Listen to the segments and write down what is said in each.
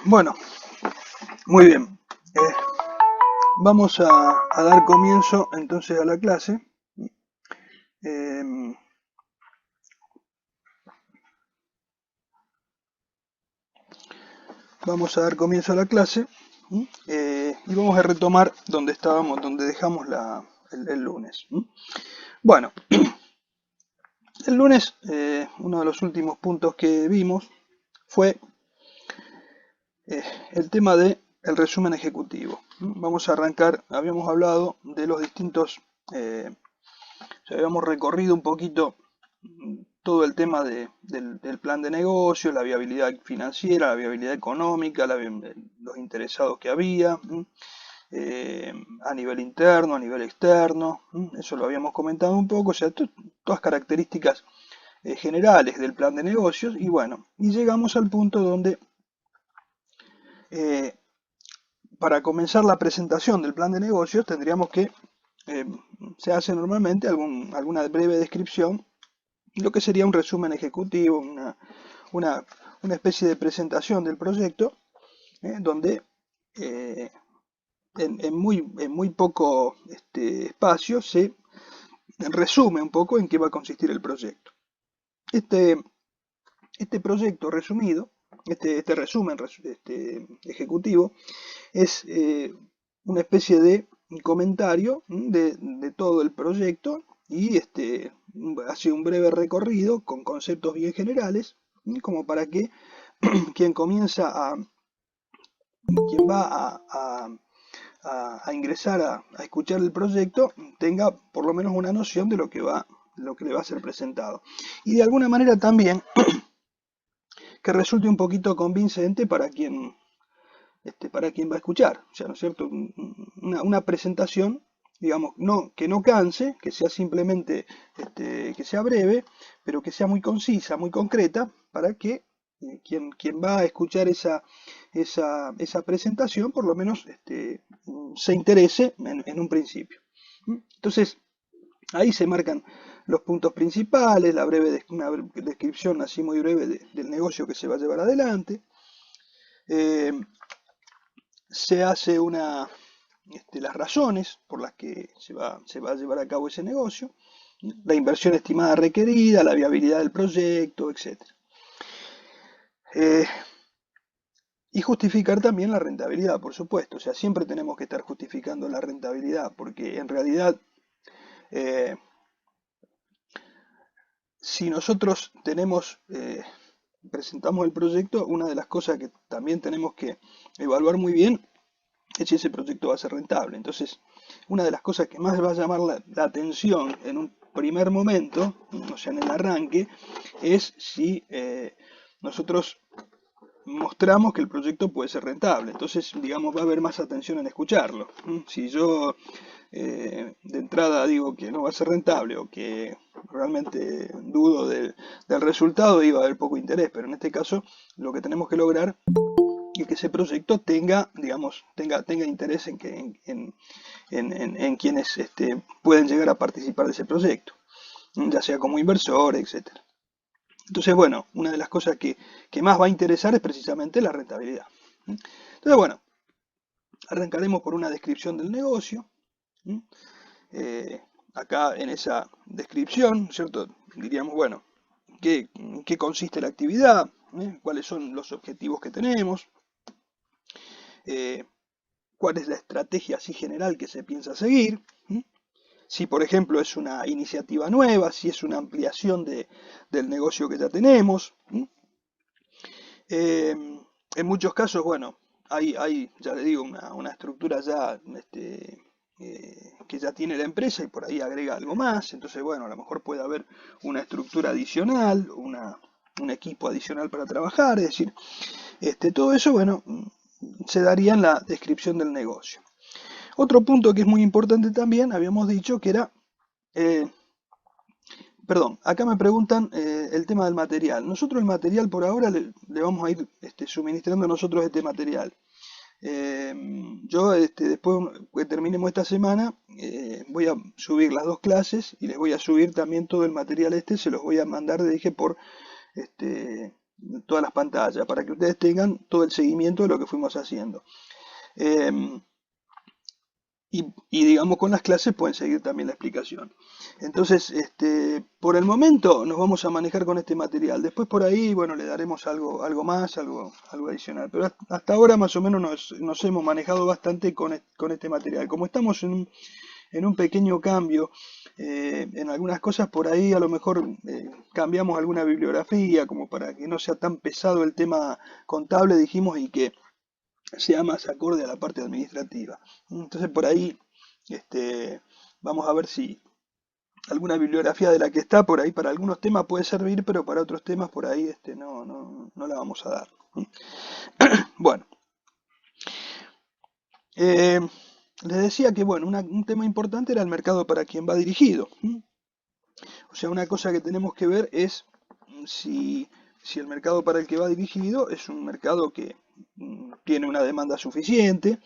Bueno, muy bien. Vamos a dar comienzo entonces a la clase. Eh, Vamos a dar comienzo a la clase y vamos a retomar donde estábamos, donde dejamos el lunes. Bueno, el lunes uno de los últimos puntos que vimos fue el tema de el resumen ejecutivo. Vamos a arrancar, habíamos hablado de los distintos, habíamos recorrido un poquito todo el tema del plan de negocio, la viabilidad financiera, la viabilidad económica, los interesados que había, a nivel interno, a nivel externo, eso lo habíamos comentado un poco, o sea, todas características generales del plan de negocios, y bueno, y llegamos al punto donde eh, para comenzar la presentación del plan de negocios tendríamos que, eh, se hace normalmente alguna breve descripción, lo que sería un resumen ejecutivo, una, una especie de presentación del proyecto, donde eh, en muy poco espacio se resume un poco en qué va a consistir el proyecto. Este, este proyecto resumido, este resumen ejecutivo, es una especie de comentario de todo el proyecto y hace un breve recorrido con conceptos bien generales, como para que quien comienza quien va a ingresar a escuchar el proyecto tenga por lo menos una noción de lo que le va a ser presentado. Y de alguna manera también que resulte un poquito convincente para quien va a escuchar, o sea, ¿no es cierto? Una presentación, digamos, que no canse, que sea simplemente, que sea breve, pero que sea muy concisa, muy concreta, para que quien va a escuchar esa presentación, por lo menos se interese en un principio. Entonces, ahí se marcan los puntos principales, una descripción así muy breve del negocio que se va a llevar adelante. Eh, Se hace las razones por las que se va a llevar a cabo ese negocio, la inversión estimada requerida, la viabilidad del proyecto, etc. Eh, y justificar también la rentabilidad, por supuesto. O sea, siempre tenemos que estar justificando la rentabilidad, porque en realidad, eh, si nosotros presentamos el proyecto, una de las cosas que también tenemos que evaluar muy bien es si ese proyecto va a ser rentable. Entonces, una de las cosas que más va a llamar la atención en un primer momento, o sea, en el arranque, es si nosotros mostramos que el proyecto puede ser rentable. Entonces, digamos, va a haber más atención en escucharlo. Si yo de entrada digo que no va a ser rentable o que realmente dudo del resultado, iba a haber poco interés. Pero en este caso, lo que tenemos que lograr y que ese proyecto tenga, digamos, tenga interés en quienes pueden llegar a participar de ese proyecto, ya sea como inversor, etcétera. Entonces, bueno, una de las cosas que más va a interesar es precisamente la rentabilidad. Entonces, bueno, arrancaremos por una descripción del negocio. Eh, Acá en esa descripción, ¿cierto? Diríamos, bueno, ¿qué consiste la actividad? ¿Cuáles son los objetivos que tenemos? Eh, ¿Cuál es la estrategia así general que se piensa seguir? Si, por ejemplo, es una iniciativa nueva, si es una ampliación del negocio que ya tenemos. Eh, en muchos casos, bueno, hay ya le digo, una estructura ya que ya tiene la empresa y por ahí agrega algo más. Entonces, bueno, a lo mejor puede haber una estructura adicional, un equipo adicional para trabajar. Es decir, todo eso, bueno, se daría en la descripción del negocio. Otro punto que es muy importante también, habíamos dicho que era, eh, perdón, acá me preguntan el tema del material. Nosotros el material por ahora le vamos a ir suministrando nosotros este material. Eh, yo después que terminemos esta semana voy a subir las dos clases y les voy a subir también todo el material se los voy a mandar, dije, por, este, todas las pantallas, para que ustedes tengan todo el seguimiento de lo que fuimos haciendo. Eh, y digamos con las clases pueden seguir también la explicación. Entonces, por el momento nos vamos a manejar con este material. Después por ahí, bueno, le daremos algo más, algo adicional. Pero hasta ahora más o menos nos hemos manejado bastante con este material. Como estamos en un pequeño cambio, en algunas cosas por ahí a lo mejor cambiamos alguna bibliografía, como para que no sea tan pesado el tema contable, dijimos, y que sea más acorde a la parte administrativa. Entonces por ahí vamos a ver si alguna bibliografía de la que está por ahí para algunos temas puede servir, pero para otros temas por ahí no la vamos a dar. Bueno, les decía que bueno, un tema importante era el mercado para quien va dirigido. O sea, una cosa que tenemos que ver es si el mercado para el que va dirigido es un mercado que tiene una demanda suficiente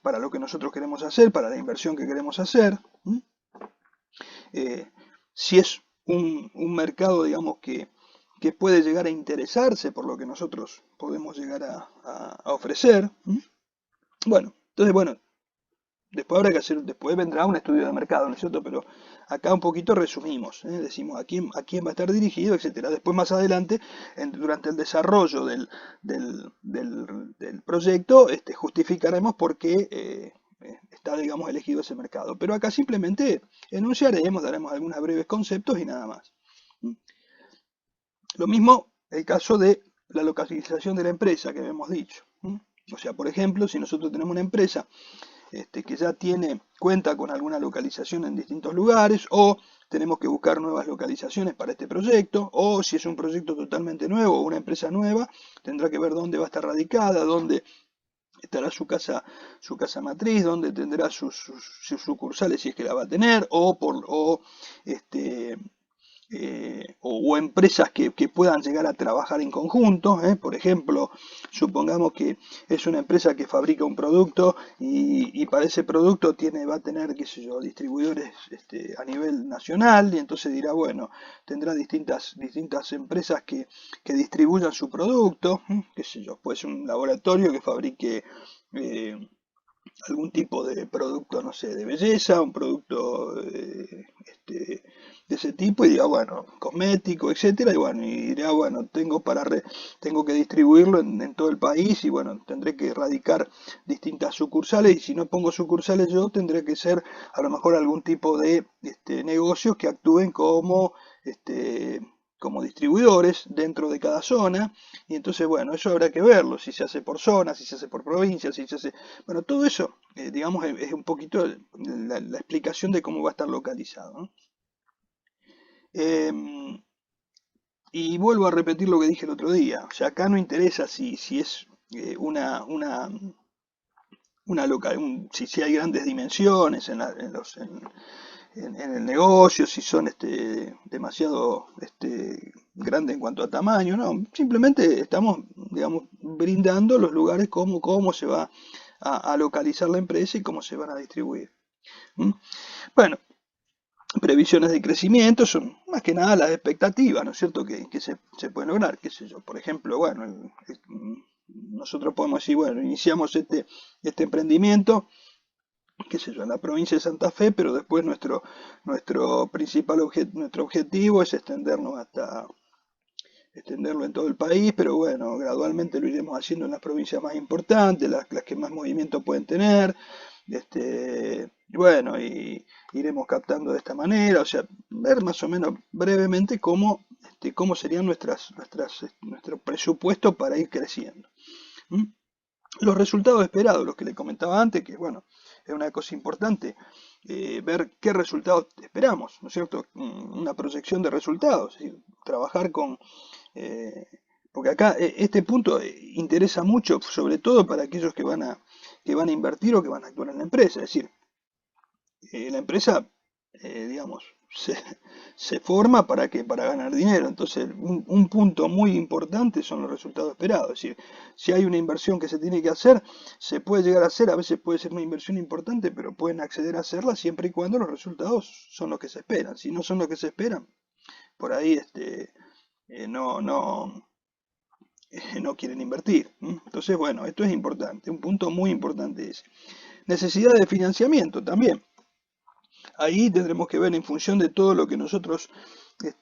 para lo que nosotros queremos hacer, para la inversión que queremos hacer. Si es un mercado, digamos, que puede llegar a interesarse por lo que nosotros podemos llegar a ofrecer. Bueno, entonces, bueno, después habrá que hacer, después vendrá un estudio de mercado, ¿no es cierto? Pero acá un poquito resumimos, decimos a quién va a estar dirigido, etcétera. Después más adelante, durante el desarrollo del proyecto, justificaremos por qué está, digamos, elegido ese mercado. Pero acá simplemente enunciaremos, daremos algunos breves conceptos y nada más. Lo mismo el caso de la localización de la empresa que habíamos dicho. O sea, por ejemplo, si nosotros tenemos una empresa que ya cuenta con alguna localización en distintos lugares, o tenemos que buscar nuevas localizaciones para este proyecto, o si es un proyecto totalmente nuevo o una empresa nueva, tendrá que ver dónde va a estar radicada, dónde estará su casa matriz, dónde tendrá sus sucursales si es que la va a tener, o empresas que puedan llegar a trabajar en conjunto. Por ejemplo, supongamos que es una empresa que fabrica un producto y para ese producto va a tener, qué sé yo, distribuidores a nivel nacional, y entonces dirá, bueno, tendrá distintas empresas que distribuyan su producto, qué sé yo, puede ser un laboratorio que fabrique algún tipo de producto, no sé, de belleza, un producto de ese tipo, y diga, bueno, cosmético, etcétera, y bueno, y dirá, bueno, tengo que distribuirlo en todo el país, y bueno, tendré que erradicar distintas sucursales, y si no pongo sucursales yo, tendré que ser a lo mejor algún tipo de negocios que actúen como distribuidores dentro de cada zona, y entonces, bueno, eso habrá que verlo, si se hace por zona, si se hace por provincia, si se hace... Bueno, todo eso, digamos, es un poquito la explicación de cómo va a estar localizado, ¿no? Y vuelvo a repetir lo que dije el otro día, o sea, acá no interesa si es si hay grandes dimensiones en el negocio, si son demasiado grandes en cuanto a tamaño, no, simplemente estamos, digamos, brindando los lugares cómo se va a localizar la empresa y cómo se van a distribuir. ¿Mm? Bueno, previsiones de crecimiento son más que nada las expectativas, ¿no es cierto?, que se pueden lograr, qué sé yo, por ejemplo, bueno, nosotros podemos decir, bueno, iniciamos este emprendimiento, qué sé yo, en la provincia de Santa Fe, pero después nuestro principal nuestro objetivo es extenderlo en todo el país, pero bueno, gradualmente lo iremos haciendo en las provincias más importantes, las que más movimiento pueden tener, bueno, y iremos captando de esta manera, o sea, ver más o menos brevemente cómo serían nuestro presupuesto para ir creciendo. ¿Mm? Los resultados esperados, los que le comentaba antes, que bueno, es una cosa importante, ver qué resultados esperamos, ¿no es cierto? Una proyección de resultados, es decir, trabajar eh, porque acá este punto interesa mucho, sobre todo para aquellos que van a invertir o que van a actuar en la empresa, es decir, la empresa, digamos, se forma para ganar dinero. Entonces, un punto muy importante son los resultados esperados. Es decir, si hay una inversión que se tiene que hacer, se puede llegar a hacer, a veces puede ser una inversión importante, pero pueden acceder a hacerla siempre y cuando los resultados son los que se esperan. Si no son los que se esperan, por ahí no quieren invertir. Entonces, bueno, esto es importante, un punto muy importante es. Necesidad de financiamiento también. Ahí tendremos que ver en función de todo lo que nosotros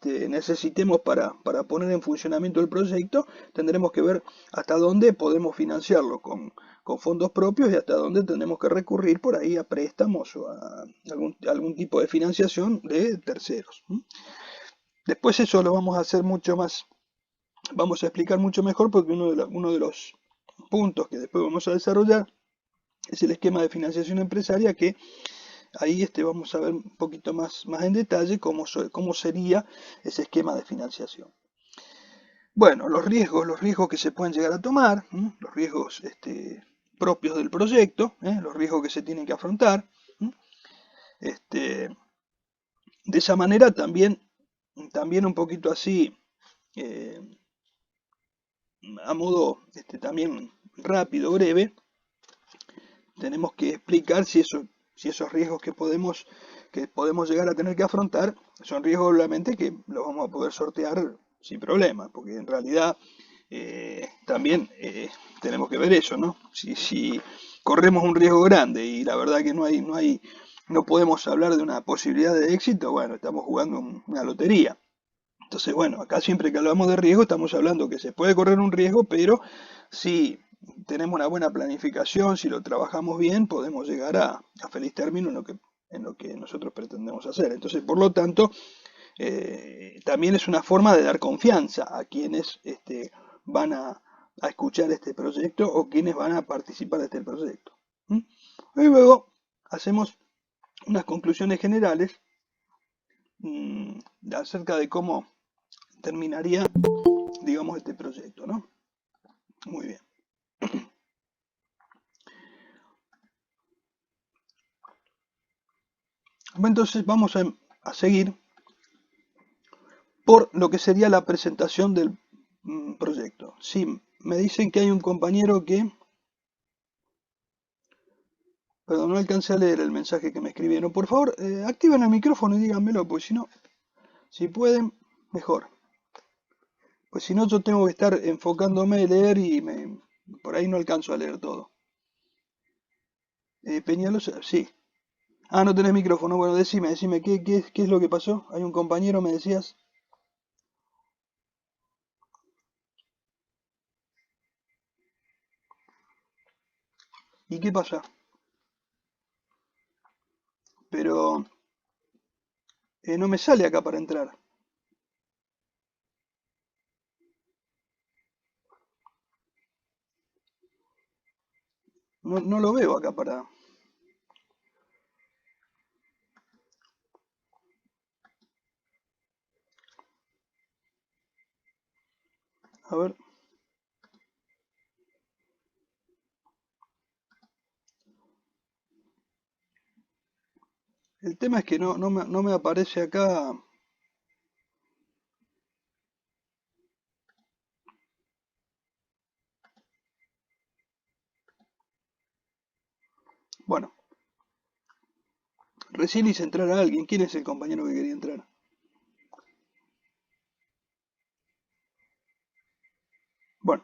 necesitemos para poner en funcionamiento el proyecto, tendremos que ver hasta dónde podemos financiarlo con fondos propios y hasta dónde tenemos que recurrir por ahí a préstamos o a algún tipo de financiación de terceros. Después eso lo vamos a hacer mucho más, vamos a explicar mucho mejor porque uno de los puntos que después vamos a desarrollar es el esquema de financiación empresaria, que ahí vamos a ver un poquito más en detalle cómo sería ese esquema de financiación. Bueno, los riesgos que se pueden llegar a tomar, los riesgos propios del proyecto, los riesgos que se tienen que afrontar. De esa manera también un poquito así, a modo también rápido, breve, tenemos que explicar si esos riesgos que podemos llegar a tener que afrontar son riesgos obviamente que los vamos a poder sortear sin problema, porque en realidad también tenemos que ver eso, ¿no? Si corremos un riesgo grande y la verdad que no podemos hablar de una posibilidad de éxito, bueno, estamos jugando una lotería. Entonces, bueno, acá siempre que hablamos de riesgo estamos hablando que se puede correr un riesgo, pero si tenemos una buena planificación, si lo trabajamos bien, podemos llegar a feliz término en lo que nosotros pretendemos hacer. Entonces, por lo tanto, también es una forma de dar confianza a quienes van a escuchar este proyecto o quienes van a participar de este proyecto. Y luego hacemos unas conclusiones generales acerca de cómo terminaría, digamos, este proyecto, ¿no? Muy bien. Entonces vamos a seguir por lo que sería la presentación del proyecto. Sí, me dicen que hay un compañero que... Perdón, no alcancé a leer el mensaje que me escribieron. Por favor, activen el micrófono y díganmelo, porque si no, si pueden, mejor. Pues si no, yo tengo que estar enfocándome a leer y por ahí no alcanzo a leer todo. Peñalosa, sí. Ah, no tenés micrófono. Bueno, decime, ¿qué es lo que pasó? Hay un compañero, me decías. ¿Y qué pasa? Pero no me sale acá para entrar. No lo veo acá para... A ver. El tema es que no me aparece acá. Bueno, recién hice entrar a alguien. ¿Quién es el compañero que quería entrar? Bueno.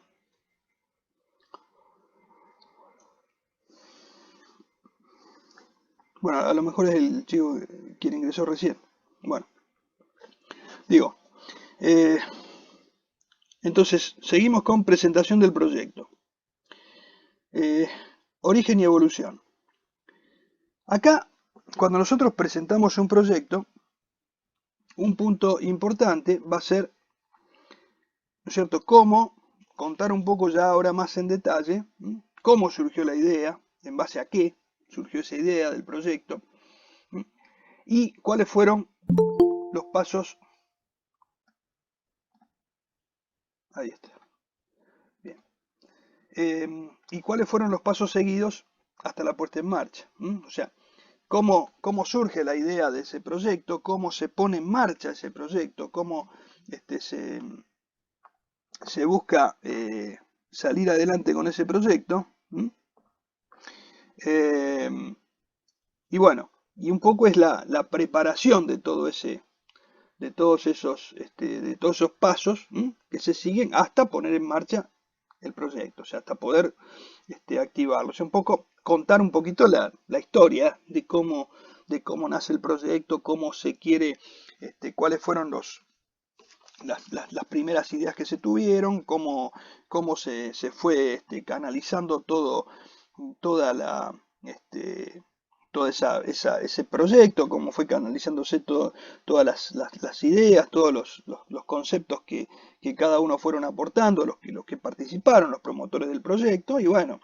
Bueno, a lo mejor es el chico quien ingresó recién. Bueno, digo. Entonces, seguimos con presentación del proyecto. Origen y evolución. Acá, cuando nosotros presentamos un proyecto, un punto importante va a ser, ¿no es cierto?, cómo contar un poco ya ahora más en detalle, cómo surgió la idea, en base a qué surgió esa idea del proyecto, y cuáles fueron los pasos. Ahí está. Bien. Y cuáles fueron los pasos seguidos hasta la puesta en marcha. O sea, cómo surge la idea de ese proyecto, cómo se pone en marcha ese proyecto, cómo se busca salir adelante con ese proyecto. Y bueno, y un poco es la preparación de todo ese de todos esos pasos que se siguen hasta poner en marcha el proyecto, o sea, hasta poder activarlo. O sea, un poco, contar un poquito la historia de cómo nace el proyecto, cómo se quiere, cuáles fueron las primeras ideas que se tuvieron, cómo se fue canalizando toda la, este, ese proyecto, cómo fue canalizándose todas las ideas, todos los conceptos que cada uno fueron aportando, los que participaron, los promotores del proyecto, y bueno,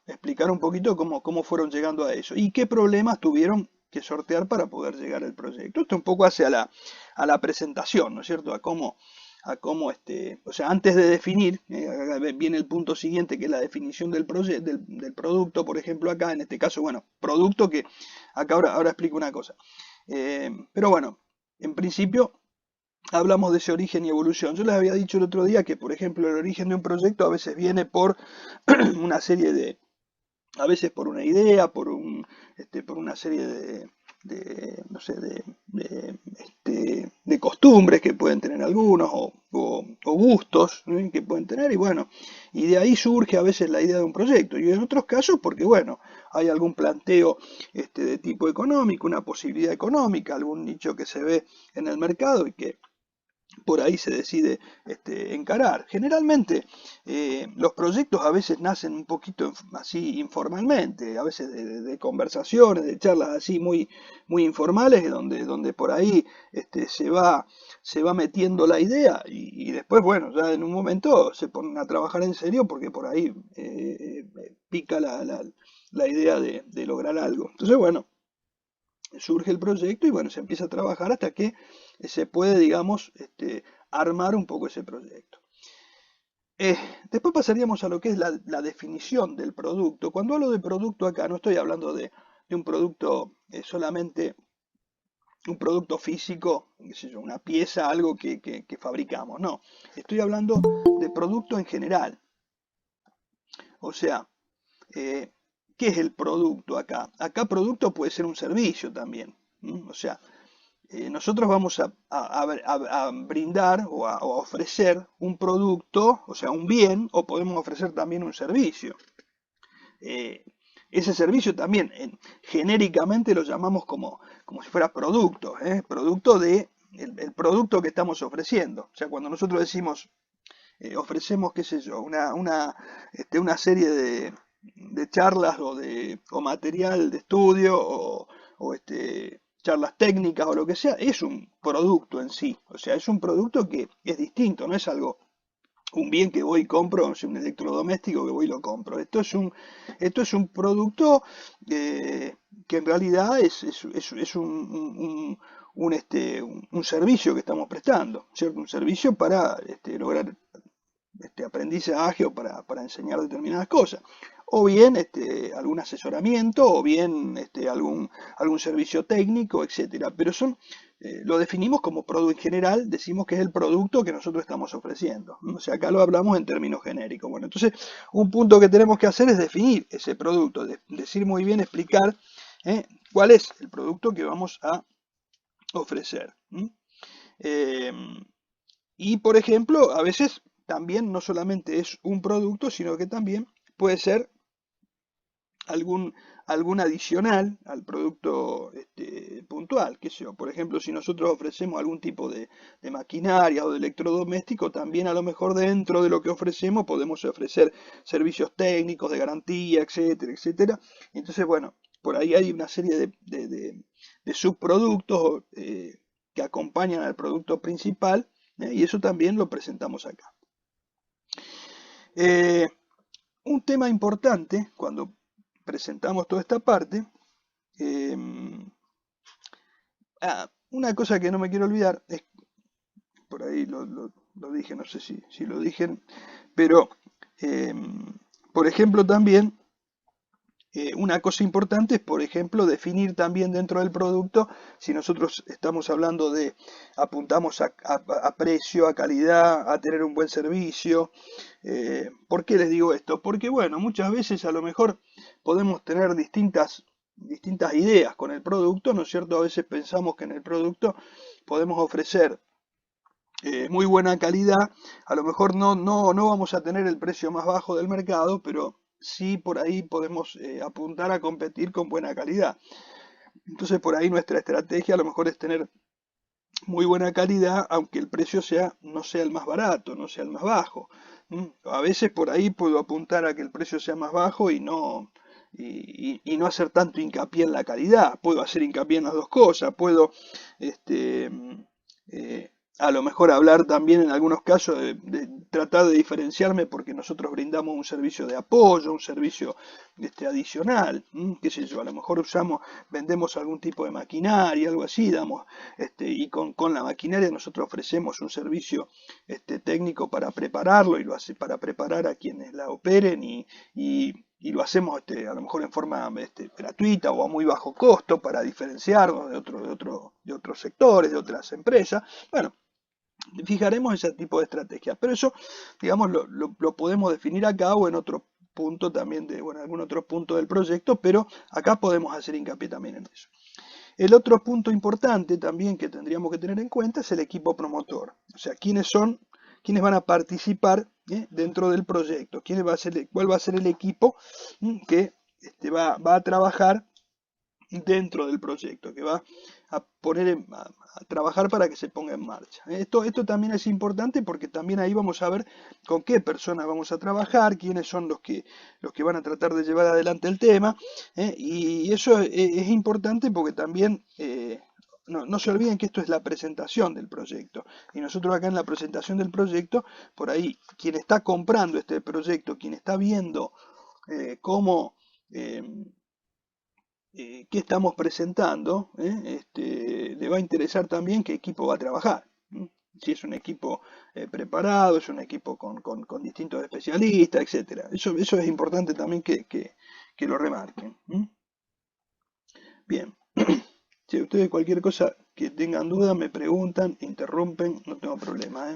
explicar un poquito cómo fueron llegando a eso y qué problemas tuvieron que sortear para poder llegar al proyecto. Esto un poco hace a la presentación, ¿no es cierto? O sea, antes de definir, acá viene el punto siguiente, que es la definición del producto, por ejemplo, acá, en este caso, bueno, producto que, acá ahora explico una cosa. Pero bueno, en principio hablamos de ese origen y evolución. Yo les había dicho el otro día que, por ejemplo, el origen de un proyecto a veces viene por una serie a veces por una idea, por una serie no sé, de costumbres que pueden tener algunos o gustos, ¿no?, que pueden tener, y bueno, y de ahí surge a veces la idea de un proyecto, y en otros casos porque, bueno, hay algún planteo de tipo económico, una posibilidad económica, algún nicho que se ve en el mercado y que por ahí se decide encarar. Generalmente los proyectos a veces nacen un poquito así informalmente, a veces de conversaciones, de charlas así muy informales, donde por ahí se va metiendo la idea y después, bueno, ya en un momento se ponen a trabajar en serio porque por ahí pica la idea de lograr algo. Entonces, bueno, surge el proyecto y bueno, se empieza a trabajar hasta que se puede, digamos, armar un poco ese proyecto. Después pasaríamos a lo que es la definición del producto. Cuando hablo de producto acá, no estoy hablando de un producto solamente un producto físico, qué sé yo, una pieza, algo que fabricamos, no. Estoy hablando de producto en general. O sea, ¿qué es el producto acá? Acá producto puede ser un servicio también. O sea, nosotros vamos a brindar o a ofrecer un producto, o sea, un bien, o podemos ofrecer también un servicio. Ese servicio también genéricamente lo llamamos como si fuera producto, producto el producto que estamos ofreciendo. O sea, cuando nosotros decimos, ofrecemos, qué sé yo, una serie de charlas o material de estudio o charlas técnicas o lo que sea, es un producto en sí. O sea, es un producto que es distinto, no es algo, un bien que voy y compro, un electrodoméstico que voy y lo compro. Esto es un producto que en realidad es un servicio que estamos prestando, ¿cierto? Un servicio para lograr aprendizaje o para enseñar determinadas cosas. O bien algún asesoramiento, o bien algún servicio técnico, etcétera. Pero lo definimos como producto en general, decimos que es el producto que nosotros estamos ofreciendo. O sea, acá lo hablamos en términos genéricos. Bueno, entonces un punto que tenemos que hacer es definir ese producto, decir muy bien, explicar cuál es el producto que vamos a ofrecer. Y por ejemplo, a veces también no solamente es un producto, sino que también puede ser algún adicional al producto puntual, qué sé yo. Por ejemplo, si nosotros ofrecemos algún tipo de maquinaria o de electrodoméstico, también a lo mejor dentro de lo que ofrecemos podemos ofrecer servicios técnicos de garantía, etcétera, etcétera. Entonces, bueno, por ahí hay una serie de subproductos que acompañan al producto principal, y eso también lo presentamos acá. Un tema importante cuando presentamos toda esta parte, una cosa que no me quiero olvidar, es, por ahí lo dije, no sé si lo dije, pero por ejemplo también una cosa importante es, por ejemplo, definir también dentro del producto, si nosotros estamos hablando apuntamos a precio, a calidad, a tener un buen servicio. ¿Por qué les digo esto? Porque, bueno, muchas veces a lo mejor podemos tener distintas distintas ideas con el producto, ¿no es cierto? A veces pensamos que en el producto podemos ofrecer muy buena calidad, a lo mejor no vamos a tener el precio más bajo del mercado, pero sí por ahí podemos apuntar a competir con buena calidad. Entonces por ahí nuestra estrategia a lo mejor es tener muy buena calidad, aunque el precio no sea el más barato, no sea el más bajo. A veces por ahí puedo apuntar a que el precio sea más bajo y no hacer tanto hincapié en la calidad. Puedo hacer hincapié en las dos cosas. Puedo este, eh, a lo mejor hablar también en algunos casos de tratar de diferenciarme porque nosotros brindamos un servicio de apoyo, un servicio adicional, qué sé yo, a lo mejor vendemos algún tipo de maquinaria, algo así, y con la maquinaria nosotros ofrecemos un servicio técnico para prepararlo para preparar a quienes la operen y lo hacemos a lo mejor en forma gratuita o a muy bajo costo para diferenciarnos de otros sectores, de otras empresas. Bueno, fijaremos ese tipo de estrategias, pero eso, digamos, lo podemos definir acá o en otro punto también, bueno, algún otro punto del proyecto, pero acá podemos hacer hincapié también en eso. El otro punto importante también que tendríamos que tener en cuenta es el equipo promotor, o sea, quiénes van a participar dentro del proyecto, cuál va a ser el equipo que va a trabajar dentro del proyecto, que va a a trabajar para que se ponga en marcha. Esto también es importante porque también ahí vamos a ver con qué personas vamos a trabajar, quiénes son los que van a tratar de llevar adelante el tema, y eso es importante porque también no se olviden que esto es la presentación del proyecto. Y nosotros acá en la presentación del proyecto, por ahí, quien está comprando este proyecto, quien está viendo cómo qué estamos presentando, le va a interesar también qué equipo va a trabajar. Si es un equipo preparado, es un equipo con distintos especialistas, etcétera. Eso es importante también que lo remarquen. Bien. Si ustedes cualquier cosa que tengan duda me preguntan, interrumpen, no tengo problema,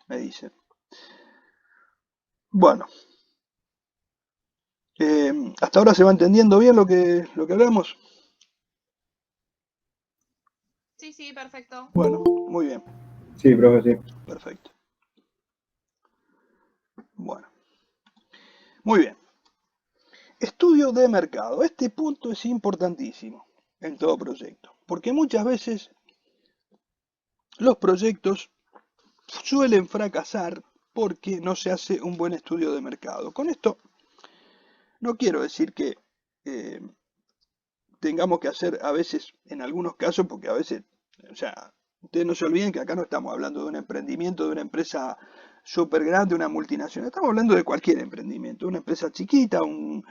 me dicen. Bueno, hasta ahora se va entendiendo bien lo que hablamos. Sí, sí, perfecto. Bueno, muy bien, Sí, profe, sí. perfecto. Bueno, muy bien. Estudio de mercado. Este punto es importantísimo en todo proyecto, porque muchas veces los proyectos suelen fracasar porque no se hace un buen estudio de mercado. Con esto no quiero decir que eh, tengamos que hacer a veces, en algunos casos, porque a veces, o sea, ustedes no se olviden que acá no estamos hablando de un emprendimiento, de una empresa súper grande, una multinacional, estamos hablando de cualquier emprendimiento, una empresa chiquita, un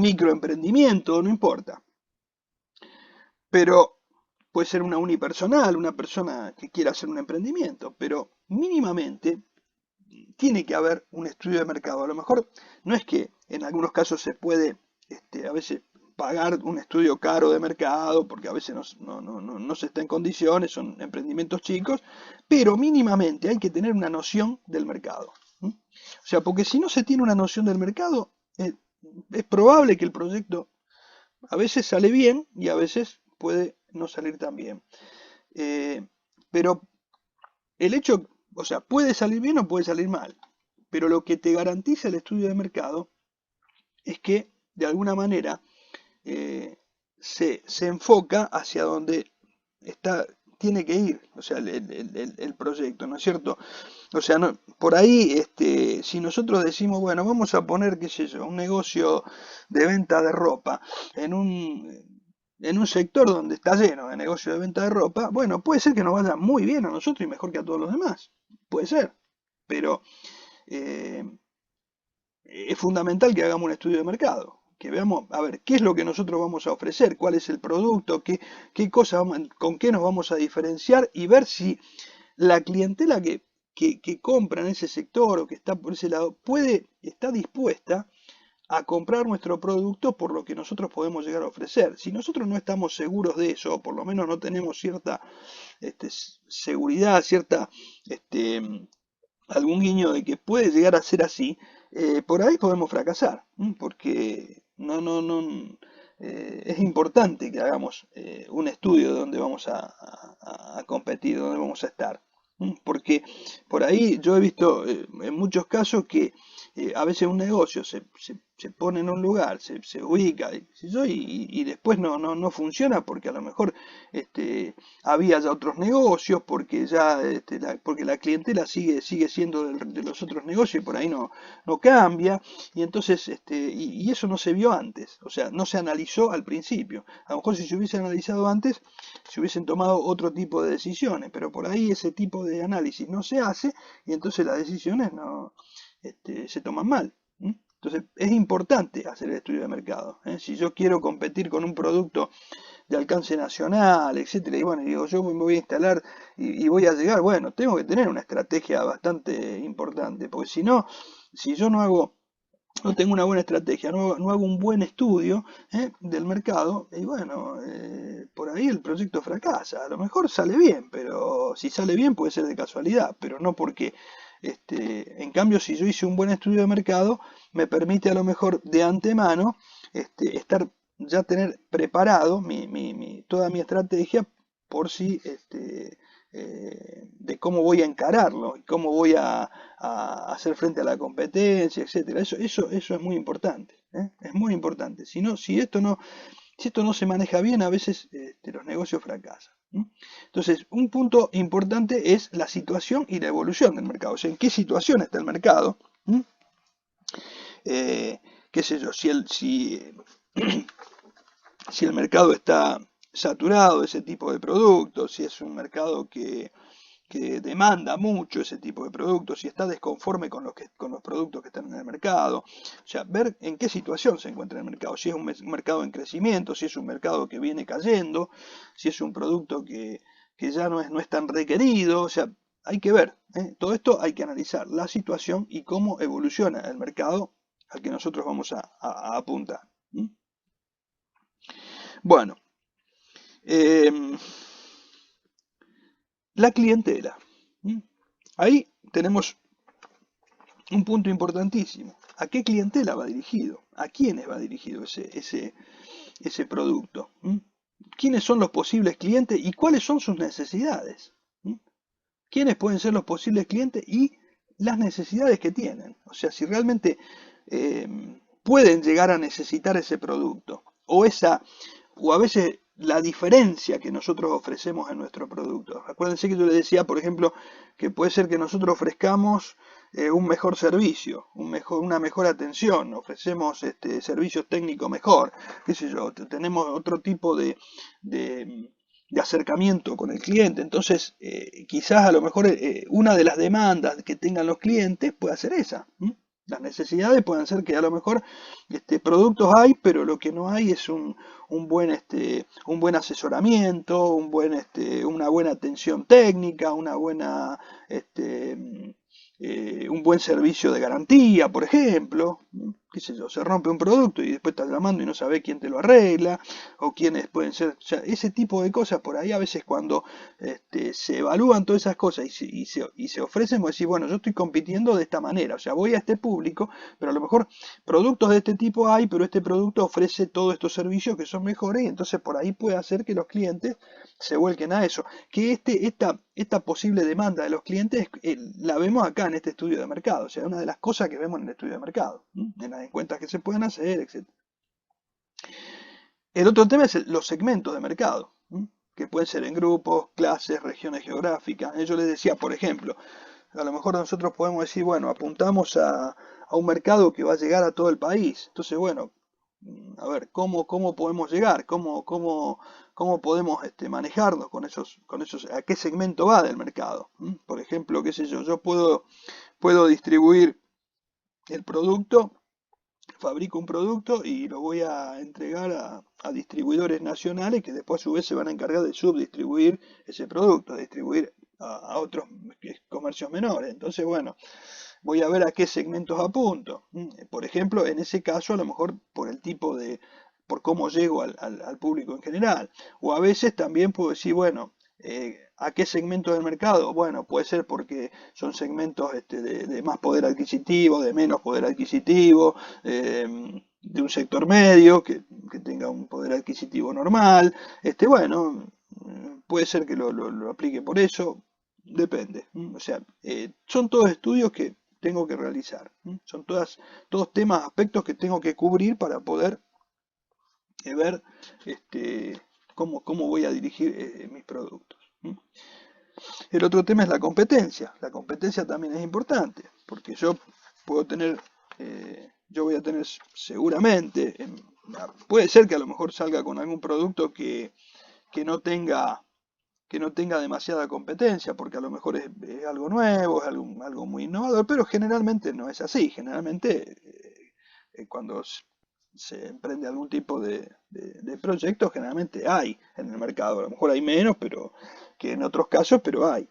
microemprendimiento, no importa. Pero puede ser una unipersonal, una persona que quiera hacer un emprendimiento, pero mínimamente tiene que haber un estudio de mercado. A lo mejor no es que en algunos casos se puede a veces pagar un estudio caro de mercado, porque a veces no se está en condiciones, son emprendimientos chicos, pero mínimamente hay que tener una noción del mercado. O sea, porque si no se tiene una noción del mercado, es probable que el proyecto a veces sale bien y a veces puede no salir tan bien. Pero el hecho, o sea, puede salir bien o puede salir mal, pero lo que te garantiza el estudio de mercado es que de alguna manera se enfoca hacia donde tiene que ir, o sea, el proyecto, ¿no es cierto? O sea, por ahí, si nosotros decimos, bueno, vamos a poner, qué sé yo, un negocio de venta de ropa en un sector donde está lleno de negocios de venta de ropa, bueno, puede ser que nos vaya muy bien a nosotros y mejor que a todos los demás, puede ser, pero eh, es fundamental que hagamos un estudio de mercado, que veamos, a ver, qué es lo que nosotros vamos a ofrecer, cuál es el producto, qué cosas con qué nos vamos a diferenciar y ver si la clientela que compra en ese sector o que está por ese lado está dispuesta a comprar nuestro producto por lo que nosotros podemos llegar a ofrecer. Si nosotros no estamos seguros de eso, o por lo menos no tenemos cierta seguridad, algún guiño de que puede llegar a ser así, por ahí podemos fracasar, porque es importante que hagamos un estudio de dónde vamos a competir, dónde vamos a estar. Porque por ahí yo he visto en muchos casos que a veces un negocio se pone en un lugar, se ubica, y después no funciona porque a lo mejor había ya otros negocios, porque ya porque la clientela sigue siendo de los otros negocios y por ahí no cambia, y entonces y eso no se vio antes, o sea, no se analizó al principio. A lo mejor si se hubiese analizado antes, se hubiesen tomado otro tipo de decisiones, pero por ahí ese tipo de análisis no se hace y entonces las decisiones no se toman mal. Entonces es importante hacer el estudio de mercado. Si yo quiero competir con un producto de alcance nacional, etcétera, y bueno, digo, yo me voy a instalar y voy a llegar, bueno, tengo que tener una estrategia bastante importante, porque si no, si yo no tengo una buena estrategia, no hago un buen estudio del mercado, y bueno, por ahí el proyecto fracasa. A lo mejor sale bien, pero si sale bien puede ser de casualidad, pero no porque, en cambio, si yo hice un buen estudio de mercado, me permite a lo mejor de antemano ya tener preparado toda mi estrategia por si de cómo voy a encararlo y cómo voy a hacer frente a la competencia, etcétera. Eso es muy importante, es muy importante. Si esto no se maneja bien, a veces los negocios fracasan. Entonces, un punto importante es la situación y la evolución del mercado. O sea, en qué situación está el mercado. Qué sé yo, si el mercado está saturado de ese tipo de productos, si es un mercado que demanda mucho ese tipo de productos, si está desconforme con los productos que están en el mercado. O sea, ver en qué situación se encuentra el mercado, si es un mercado en crecimiento, si es un mercado que viene cayendo, si es un producto que ya no es tan requerido. O sea, hay que ver, todo esto hay que analizar la situación y cómo evoluciona el mercado al que nosotros vamos a apuntar. Bueno, eh, la clientela. Ahí tenemos un punto importantísimo. ¿A qué clientela va dirigido? ¿A quiénes va dirigido ese producto? ¿Quiénes son los posibles clientes y cuáles son sus necesidades? ¿Quiénes pueden ser los posibles clientes y las necesidades que tienen? O sea, si realmente pueden llegar a necesitar ese producto o a veces la diferencia que nosotros ofrecemos en nuestro producto. Acuérdense que yo les decía, por ejemplo, que puede ser que nosotros ofrezcamos un mejor servicio, una mejor atención, ofrecemos servicios técnicos mejor, qué sé yo, tenemos otro tipo de acercamiento con el cliente. Entonces, quizás a lo mejor una de las demandas que tengan los clientes puede ser esa. Las necesidades pueden ser que a lo mejor productos hay, pero lo que no hay es un buen asesoramiento, una buena atención técnica, un buen servicio de garantía, por ejemplo. Qué sé yo, se rompe un producto y después estás llamando y no sabes quién te lo arregla, o quiénes pueden ser. O sea, ese tipo de cosas por ahí a veces cuando se evalúan todas esas cosas y se ofrecen, vos decís, bueno, yo estoy compitiendo de esta manera, o sea, voy a este público, pero a lo mejor productos de este tipo hay, pero este producto ofrece todos estos servicios que son mejores, y entonces por ahí puede hacer que los clientes se vuelquen a eso. Que esta posible demanda de los clientes la vemos acá en este estudio de mercado, o sea, una de las cosas que vemos en el estudio de mercado, en las encuestas que se pueden hacer, etc. El otro tema es los segmentos de mercado, que pueden ser en grupos, clases, regiones geográficas. Yo les decía, por ejemplo, a lo mejor nosotros podemos decir, bueno, apuntamos a un mercado que va a llegar a todo el país. Entonces, bueno, a ver, ¿cómo podemos llegar? ¿Cómo podemos manejarnos con esos, a qué segmento va del mercado? Por ejemplo, qué sé yo puedo distribuir el producto, fabrico un producto y lo voy a entregar a distribuidores nacionales que después a su vez se van a encargar de subdistribuir ese producto, distribuir a otros comercios menores. Entonces, bueno, voy a ver a qué segmentos apunto. Por ejemplo, en ese caso, a lo mejor por cómo llego al público en general. O a veces también puedo decir, bueno, ¿a qué segmento del mercado? Bueno, puede ser porque son segmentos de más poder adquisitivo, de menos poder adquisitivo, de un sector medio, que tenga un poder adquisitivo normal, bueno, puede ser que lo aplique por eso, depende. O sea, son todos estudios que tengo que realizar. Son todos temas, aspectos que tengo que cubrir para poder ver cómo voy a dirigir mis productos. El otro tema es la competencia. La competencia también es importante, porque yo puedo tener, yo voy a tener seguramente, puede ser que a lo mejor salga con algún producto que no tenga demasiada competencia, porque a lo mejor es algo nuevo, es algo muy innovador, pero generalmente no es así. Generalmente cuando se emprende algún tipo de proyecto, generalmente hay en el mercado. A lo mejor hay menos pero que en otros casos, pero hay.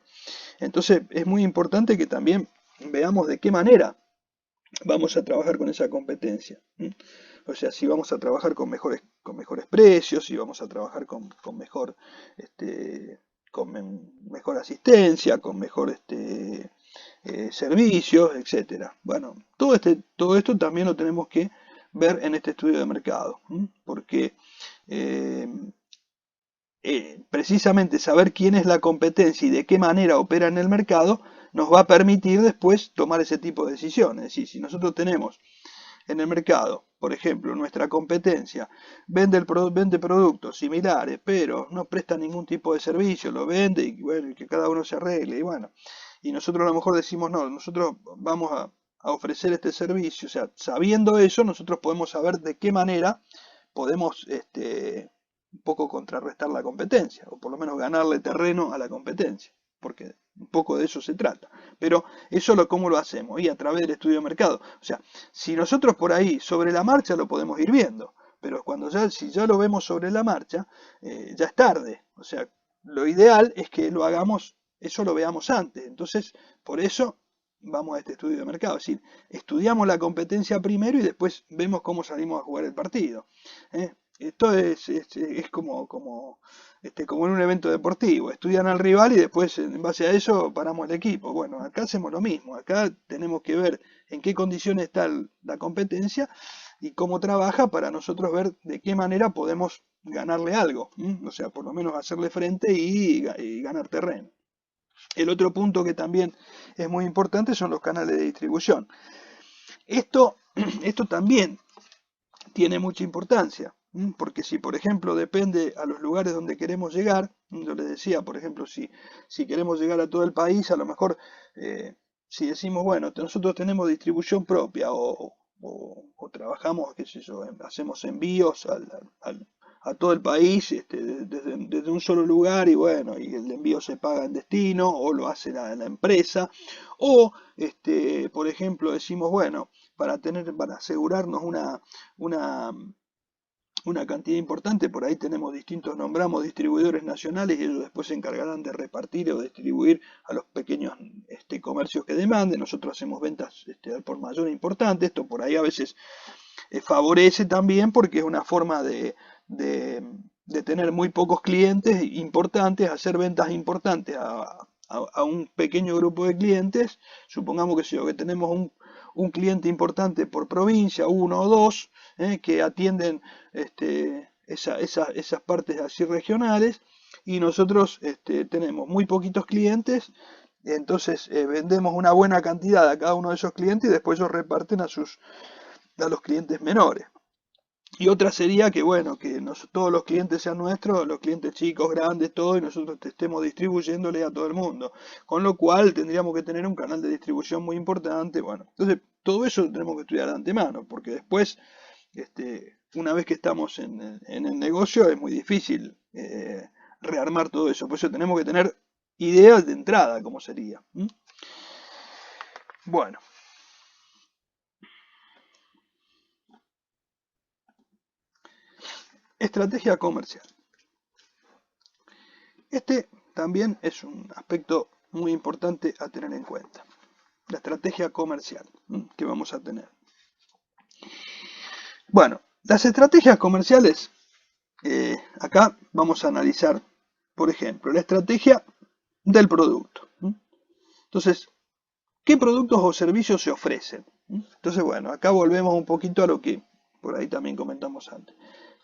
Entonces es muy importante que también veamos de qué manera vamos a trabajar con esa competencia. O sea, si vamos a trabajar con mejores precios, si vamos a trabajar con mejor, mejor asistencia, con mejor servicios, etcétera. Bueno, todo esto también lo tenemos que ver en este estudio de mercado, porque eh, precisamente saber quién es la competencia y de qué manera opera en el mercado nos va a permitir después tomar ese tipo de decisiones. Es decir, si nosotros tenemos en el mercado, por ejemplo, nuestra competencia vende productos similares, pero no presta ningún tipo de servicio, lo vende y bueno, y que cada uno se arregle, y bueno, y nosotros a lo mejor decimos, no, nosotros vamos a ofrecer este servicio, o sea, sabiendo eso, nosotros podemos saber de qué manera podemos un poco contrarrestar la competencia, o por lo menos ganarle terreno a la competencia, porque un poco de eso se trata. Pero eso cómo lo hacemos, y a través del estudio de mercado. O sea, si nosotros por ahí sobre la marcha lo podemos ir viendo, pero si ya lo vemos sobre la marcha, ya es tarde. O sea, lo ideal es que eso lo veamos antes. Entonces, por eso vamos a este estudio de mercado. Es decir, estudiamos la competencia primero y después vemos cómo salimos a jugar el partido. Esto es como en un evento deportivo. Estudian al rival y después en base a eso paramos el equipo. Bueno, acá hacemos lo mismo. Acá tenemos que ver en qué condiciones está la competencia y cómo trabaja para nosotros ver de qué manera podemos ganarle algo. O sea, por lo menos hacerle frente y ganar terreno. El otro punto que también es muy importante son los canales de distribución. Esto también tiene mucha importancia, porque si por ejemplo depende a los lugares donde queremos llegar, yo les decía, por ejemplo, si queremos llegar a todo el país, a lo mejor si decimos, bueno, nosotros tenemos distribución propia o trabajamos, qué sé yo, hacemos envíos a todo el país desde un solo lugar y bueno, y el envío se paga en destino o lo hace la empresa, o por ejemplo decimos, bueno, para asegurarnos una cantidad importante, por ahí nombramos distribuidores nacionales y ellos después se encargarán de repartir o distribuir a los pequeños comercios que demanden. Nosotros hacemos ventas al por mayor importante, esto por ahí a veces favorece también porque es una forma de tener muy pocos clientes importantes, hacer ventas importantes a un pequeño grupo de clientes. Supongamos que tenemos un cliente importante por provincia, uno o dos, que atienden esas partes así regionales, y nosotros tenemos muy poquitos clientes, entonces vendemos una buena cantidad a cada uno de esos clientes y después ellos reparten a los clientes menores. Y otra sería que, bueno, que todos los clientes sean nuestros, los clientes chicos, grandes, todos, y nosotros estemos distribuyéndole a todo el mundo. Con lo cual tendríamos que tener un canal de distribución muy importante. Bueno, entonces todo eso lo tenemos que estudiar de antemano, porque después, una vez que estamos en el negocio, es muy difícil rearmar todo eso. Por eso tenemos que tener ideas de entrada, como sería. Bueno. Estrategia comercial. Este también es un aspecto muy importante a tener en cuenta. La estrategia comercial que vamos a tener. Bueno, las estrategias comerciales, acá vamos a analizar, por ejemplo, la estrategia del producto. Entonces, ¿qué productos o servicios se ofrecen? Entonces, bueno, acá volvemos un poquito a lo que por ahí también comentamos antes.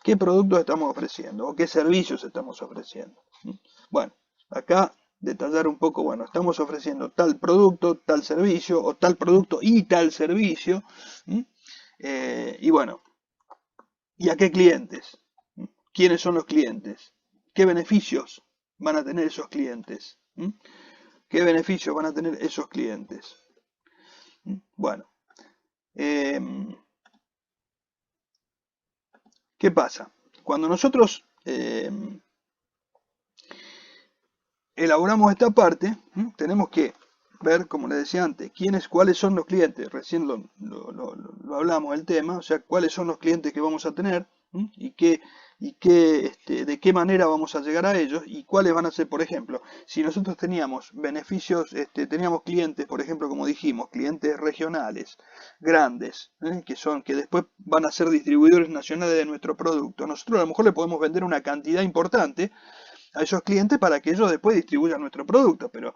¿Qué productos estamos ofreciendo o qué servicios estamos ofreciendo? Bueno, acá detallar un poco, bueno, estamos ofreciendo tal producto, tal servicio, o tal producto y tal servicio. Y bueno, ¿y a qué clientes? ¿Quiénes son los clientes? ¿Qué beneficios van a tener esos clientes? ¿Qué beneficios van a tener esos clientes? Bueno, ¿qué pasa? Cuando nosotros elaboramos esta parte, tenemos que ver, como les decía antes, cuáles son los clientes. Recién lo hablamos el tema, o sea, cuáles son los clientes que vamos a tener y de qué manera vamos a llegar a ellos y cuáles van a ser, por ejemplo, si nosotros teníamos beneficios, teníamos clientes, por ejemplo, como dijimos, clientes regionales, grandes, que después van a ser distribuidores nacionales de nuestro producto. Nosotros a lo mejor le podemos vender una cantidad importante a esos clientes para que ellos después distribuyan nuestro producto, pero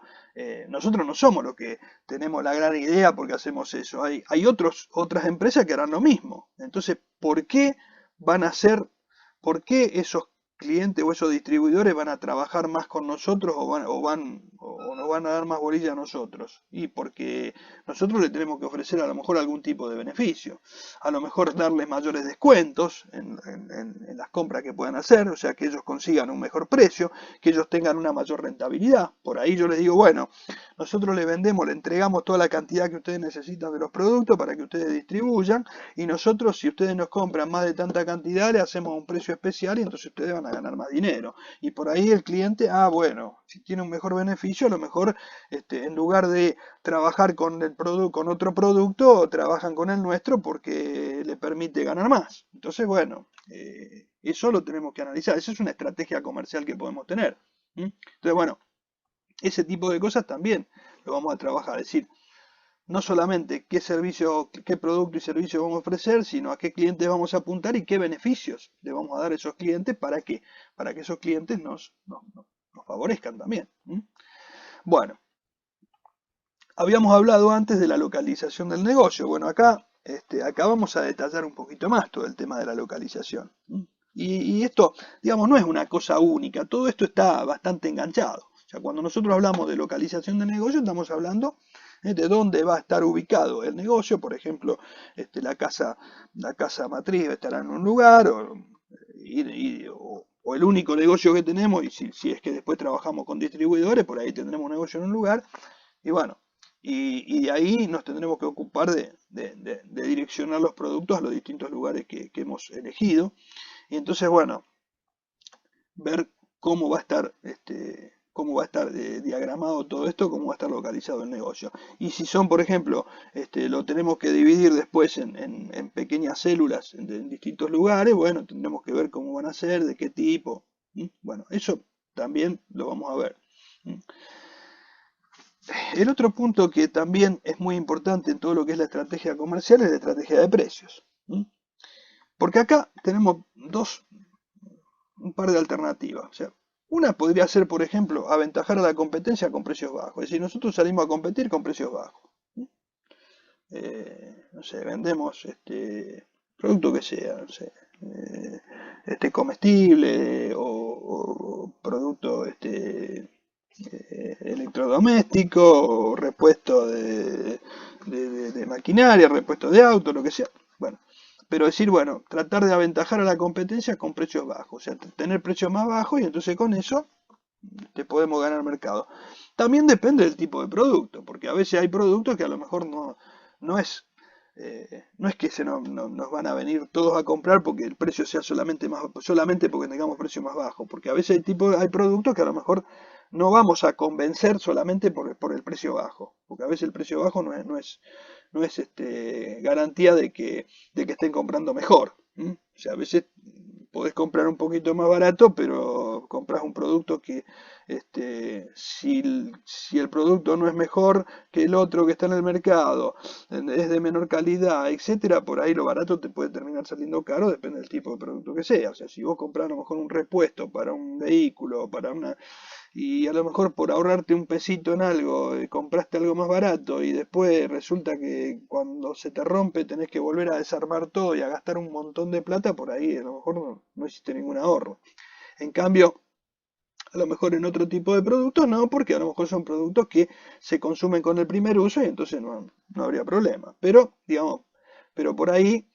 nosotros no somos los que tenemos la gran idea porque hacemos eso. Hay otras empresas que harán lo mismo. Entonces, ¿por qué esos clientes o esos distribuidores van a trabajar más con nosotros o nos van a dar más bolilla a nosotros? Y porque nosotros le tenemos que ofrecer a lo mejor algún tipo de beneficio, a lo mejor darles mayores descuentos en las compras que puedan hacer, o sea que ellos consigan un mejor precio, que ellos tengan una mayor rentabilidad. Por ahí yo les digo, bueno, nosotros le entregamos toda la cantidad que ustedes necesitan de los productos para que ustedes distribuyan, y nosotros, si ustedes nos compran más de tanta cantidad, le hacemos un precio especial y entonces ustedes van a ganar más dinero. Y por ahí el cliente, bueno, si tiene un mejor beneficio, a lo mejor en lugar de trabajar con otro producto, trabajan con el nuestro porque le permite ganar más. Entonces, bueno, eso lo tenemos que analizar. Esa es una estrategia comercial que podemos tener. Entonces, bueno, ese tipo de cosas también lo vamos a trabajar. Es decir, no solamente qué servicio, qué producto y servicio vamos a ofrecer, sino a qué clientes vamos a apuntar y qué beneficios le vamos a dar a esos clientes para que esos clientes nos favorezcan también. Bueno, habíamos hablado antes de la localización del negocio. Bueno, acá vamos a detallar un poquito más todo el tema de la localización. Y esto, digamos, no es una cosa única, todo esto está bastante enganchado. O sea, cuando nosotros hablamos de localización de negocio, estamos hablando de dónde va a estar ubicado el negocio. Por ejemplo, la casa matriz estará en un lugar, o el único negocio que tenemos, y si es que después trabajamos con distribuidores, por ahí tendremos un negocio en un lugar, y bueno, y de ahí nos tendremos que ocupar de direccionar los productos a los distintos lugares que hemos elegido. Y entonces, bueno, ver cómo va a estar diagramado todo esto, cómo va a estar localizado el negocio. Y si son, por ejemplo, lo tenemos que dividir después en pequeñas células en distintos lugares, bueno, tendremos que ver cómo van a ser, de qué tipo. Bueno, eso también lo vamos a ver. El otro punto que también es muy importante en todo lo que es la estrategia comercial es la estrategia de precios. Porque acá tenemos un par de alternativas. O sea, una podría ser, por ejemplo, aventajar a la competencia con precios bajos. Es decir, nosotros salimos a competir con precios bajos. No sé, vendemos producto que sea, no sé, comestible o producto electrodoméstico, o repuesto de maquinaria, repuesto de auto, lo que sea. Bueno, pero decir, bueno, tratar de aventajar a la competencia con precios bajos, o sea, tener precios más bajos y entonces con eso te podemos ganar mercado. También depende del tipo de producto, porque a veces hay productos que a lo mejor no es que nos van a venir todos a comprar porque el precio sea solamente porque tengamos precios más bajos, porque a veces hay productos que a lo mejor no vamos a convencer solamente por el precio bajo, porque a veces el precio bajo no es garantía de que estén comprando mejor. O sea, a veces podés comprar un poquito más barato, pero compras un producto que si el producto no es mejor que el otro que está en el mercado, es de menor calidad, etcétera, por ahí lo barato te puede terminar saliendo caro, depende del tipo de producto que sea. O sea, si vos compras a lo mejor un repuesto para un vehículo, para una y a lo mejor por ahorrarte un pesito en algo, compraste algo más barato y después resulta que cuando se te rompe tenés que volver a desarmar todo y a gastar un montón de plata, por ahí a lo mejor no hiciste ningún ahorro. En cambio, a lo mejor en otro tipo de productos no, porque a lo mejor son productos que se consumen con el primer uso y entonces no habría problema. Pero, digamos, pero por ahí,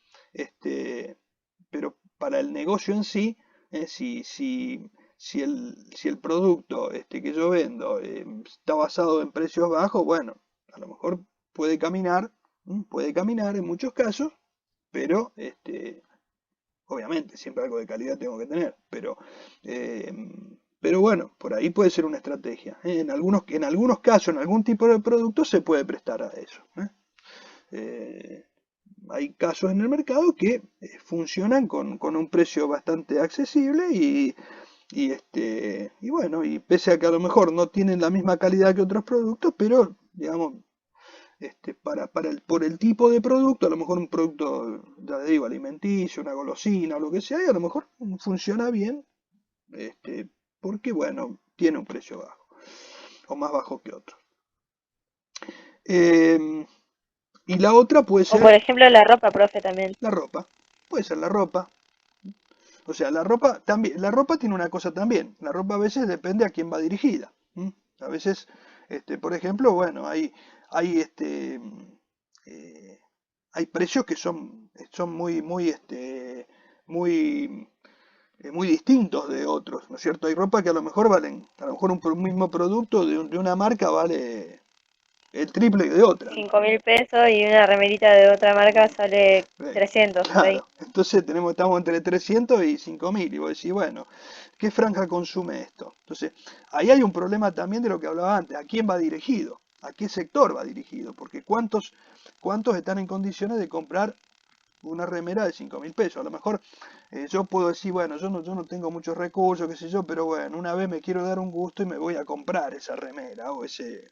pero para el negocio en sí, si el producto que yo vendo está basado en precios bajos, bueno, a lo mejor puede caminar en muchos casos, pero obviamente, siempre algo de calidad tengo que tener, eh, pero bueno, por ahí puede ser una estrategia, ¿eh? En algunos casos, en algún tipo de producto se puede prestar a eso, ¿eh? Eh, Hay casos en el mercado que funcionan con un precio bastante accesible y bueno, y pese a que a lo mejor no tienen la misma calidad que otros productos, pero digamos, por el tipo de producto, a lo mejor un producto, ya te digo, alimenticio, una golosina o lo que sea, y a lo mejor funciona bien, este, porque bueno, tiene un precio bajo, o más bajo que otro. Eh, y la otra puede O por ser ejemplo la ropa, profe, también. la ropa, puede ser la ropa. O sea, la ropa también, la ropa tiene una cosa también. La ropa a veces depende a quién va dirigida. ¿M? A veces, por ejemplo, bueno, hay eh, hay precios que son muy, muy distintos de otros, ¿no es cierto? Hay ropa que a lo mejor a lo mejor un mismo producto de una marca vale el triple de otra, ¿no? 5.000 pesos y una remerita de otra marca sale 300 por ahí. Claro, entonces estamos entre 300 y 5.000 y vos decís, bueno, ¿qué franja consume esto? Entonces, ahí hay un problema también de lo que hablaba antes, ¿a quién va dirigido? ¿A qué sector va dirigido? Porque cuántos están en condiciones de comprar una remera de 5.000 pesos? A lo mejor yo puedo decir, bueno, yo no tengo muchos recursos, qué sé yo, pero bueno, una vez me quiero dar un gusto y me voy a comprar esa remera o ese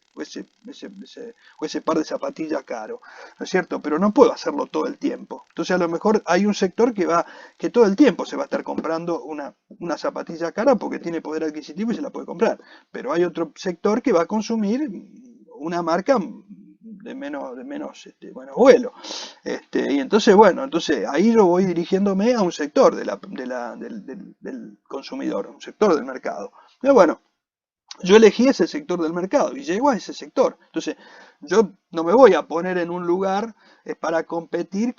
par de zapatillas caro, ¿no es cierto? Pero no puedo hacerlo todo el tiempo. Entonces a lo mejor hay un sector que todo el tiempo se va a estar comprando una zapatilla cara porque tiene poder adquisitivo y se la puede comprar. Pero hay otro sector que va a consumir una marca de menos bueno, vuelo. Y entonces, bueno, entonces ahí yo voy dirigiéndome a un sector del consumidor, un sector del mercado. Pero bueno, yo elegí ese sector del mercado y llego a ese sector. Entonces, yo no me voy a poner en un lugar para competir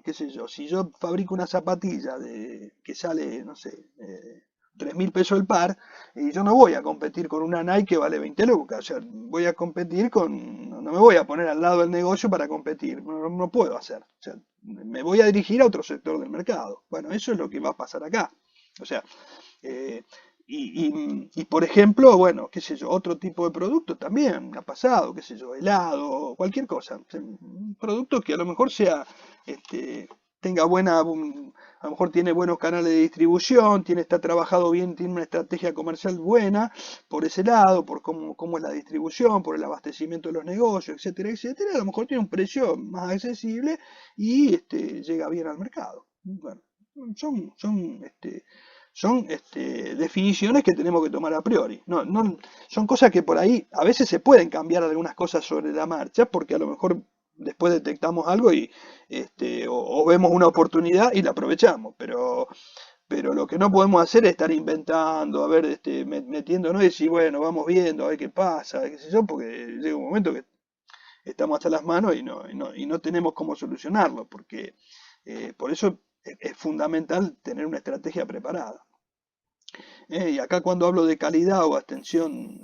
qué sé yo, si yo fabrico una zapatilla que sale, no sé, 3.000 pesos el par, y yo no voy a competir con una Nike que vale 20 lucas, o sea, voy a competir no me voy a poner al lado del negocio para competir, no puedo hacer, o sea, me voy a dirigir a otro sector del mercado. Bueno, eso es lo que va a pasar acá. O sea, eh, por ejemplo, bueno, qué sé yo, otro tipo de producto también ha pasado, qué sé yo, helado, cualquier cosa. O sea, un producto que a lo mejor tenga a lo mejor tiene buenos canales de distribución, está trabajado bien, tiene una estrategia comercial buena por ese lado, por cómo es la distribución, por el abastecimiento de los negocios, etcétera, etcétera. A lo mejor tiene un precio más accesible y llega bien al mercado. Bueno, son definiciones que tenemos que tomar a priori. Son cosas que por ahí a veces se pueden cambiar algunas cosas sobre la marcha, porque a lo mejor después detectamos algo o vemos una oportunidad y la aprovechamos, pero lo que no podemos hacer es estar inventando, a ver, metiéndonos y decir, bueno, vamos viendo, a ver qué pasa, qué sé yo, porque llega un momento que estamos hasta las manos y no tenemos cómo solucionarlo, porque por eso es fundamental tener una estrategia preparada. Y acá cuando hablo de calidad o atención,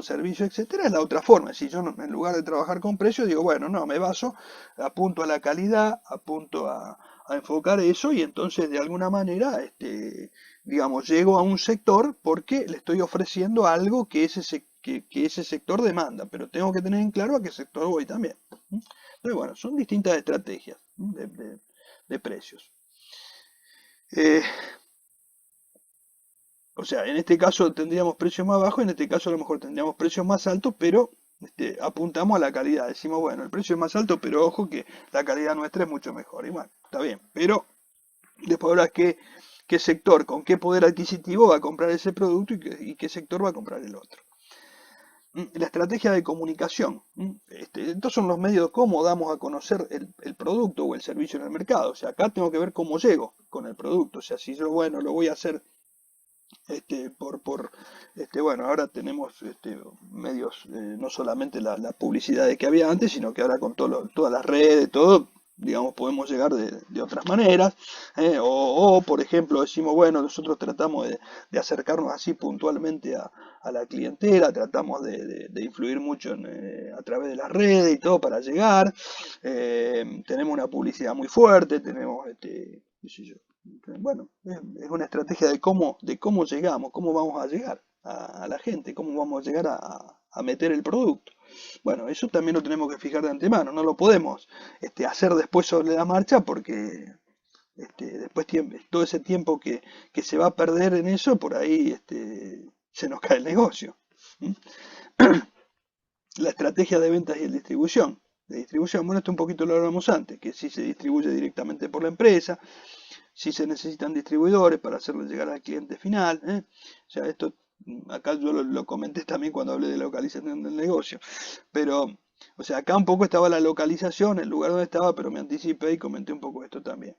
servicio, etcétera, es la otra forma. Si yo en lugar de trabajar con precios, digo, bueno, no, apunto a la calidad, apunto a enfocar eso y entonces de alguna manera, digamos, llego a un sector porque le estoy ofreciendo algo que ese sector demanda, pero tengo que tener en claro a qué sector voy también. Entonces, bueno, son distintas estrategias de precios. Eh, O sea, en este caso tendríamos precios más bajos, en este caso a lo mejor tendríamos precios más altos, pero apuntamos a la calidad. Decimos, bueno, el precio es más alto, pero ojo que la calidad nuestra es mucho mejor. Y bueno, está bien, pero después habrá que qué sector con qué poder adquisitivo va a comprar ese producto y qué sector va a comprar el otro. La estrategia de comunicación. Estos son los medios, cómo damos a conocer el producto o el servicio en el mercado. O sea, acá tengo que ver cómo llego con el producto. O sea, si yo, bueno, lo voy a hacer bueno, ahora tenemos medios, no solamente la publicidad que había antes, sino que ahora con todas las redes, todo, digamos, podemos llegar de otras maneras, por ejemplo, decimos, bueno, nosotros tratamos de acercarnos así puntualmente a la clientela, tratamos de influir mucho a través de las redes y todo para llegar, tenemos una publicidad muy fuerte, tenemos, qué sé yo, bueno, es una estrategia de cómo llegamos, cómo vamos a llegar a la gente, cómo vamos a llegar a meter el producto. Bueno, eso también lo tenemos que fijar de antemano, no lo podemos hacer después sobre la marcha porque después todo ese tiempo que se va a perder en eso, por ahí se nos cae el negocio. La estrategia de ventas y de distribución. Bueno, esto un poquito lo hablamos antes, que si se distribuye directamente por la empresa, si se necesitan distribuidores para hacerle llegar al cliente final. O sea, esto acá yo lo comenté también cuando hablé de localización del negocio. Pero, o sea, acá un poco estaba la localización, el lugar donde estaba, pero me anticipé y comenté un poco esto también.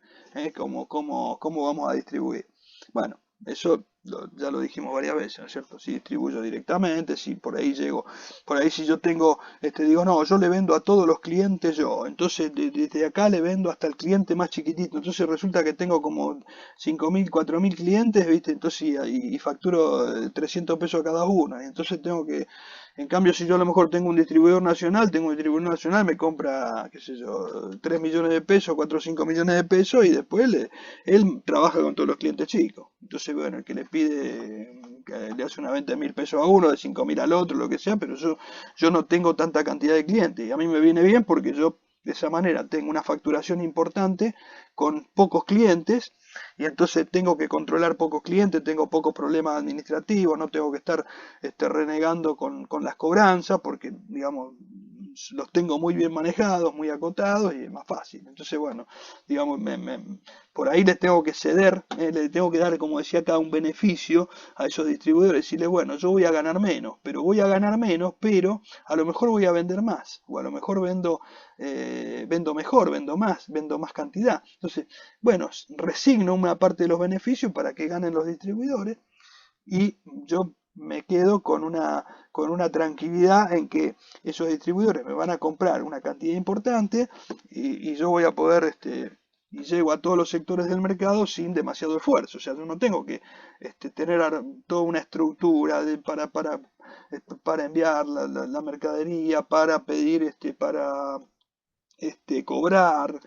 Cómo vamos a distribuir. Bueno, eso ya lo dijimos varias veces, ¿no es cierto? Si distribuyo directamente, si por ahí llego, por ahí si yo tengo, digo, no, yo le vendo a todos los clientes yo, entonces desde acá le vendo hasta el cliente más chiquitito, entonces resulta que tengo como 5.000, 4.000 clientes, ¿viste? Entonces, y facturo 300 pesos a cada uno, y entonces tengo que, en cambio, si yo a lo mejor tengo un distribuidor nacional, me compra, qué sé yo, 3 millones de pesos, 4 o 5 millones de pesos, y después él trabaja con todos los clientes chicos. Entonces, bueno, el que le pide, le hace una venta de 1.000 pesos a uno, de 5.000 al otro, lo que sea, pero yo no tengo tanta cantidad de clientes. Y a mí me viene bien porque yo de esa manera tengo una facturación importante con pocos clientes. Y entonces tengo que controlar pocos clientes, tengo pocos problemas administrativos, no tengo que estar renegando con las cobranzas, porque, digamos, los tengo muy bien manejados, muy acotados y es más fácil. Entonces, bueno, digamos, por ahí les tengo que ceder, les tengo que dar, como decía acá, un beneficio a esos distribuidores, decirles, bueno, yo voy a ganar menos, pero a lo mejor voy a vender más, o a lo mejor vendo mejor, vendo más cantidad. Entonces, bueno, resigno una parte de los beneficios para que ganen los distribuidores y yo me quedo con una tranquilidad en que esos distribuidores me van a comprar una cantidad importante y yo voy a poder y llego a todos los sectores del mercado sin demasiado esfuerzo. O sea, yo no tengo que tener toda una estructura para enviar la mercadería, para pedir, para cobrar,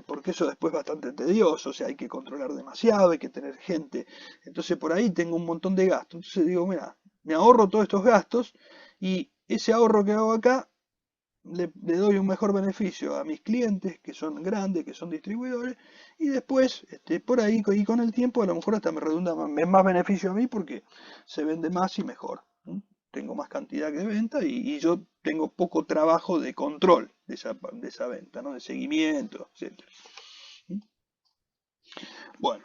porque eso después es bastante tedioso, o sea, hay que controlar demasiado, hay que tener gente, entonces por ahí tengo un montón de gastos, entonces digo, mira, me ahorro todos estos gastos y ese ahorro que hago acá le doy un mejor beneficio a mis clientes que son grandes, que son distribuidores, y después por ahí y con el tiempo a lo mejor hasta me redunda más beneficio a mí porque se vende más y mejor. Tengo más cantidad de venta y yo tengo poco trabajo de control de esa venta, ¿no? De seguimiento, etc. Bueno,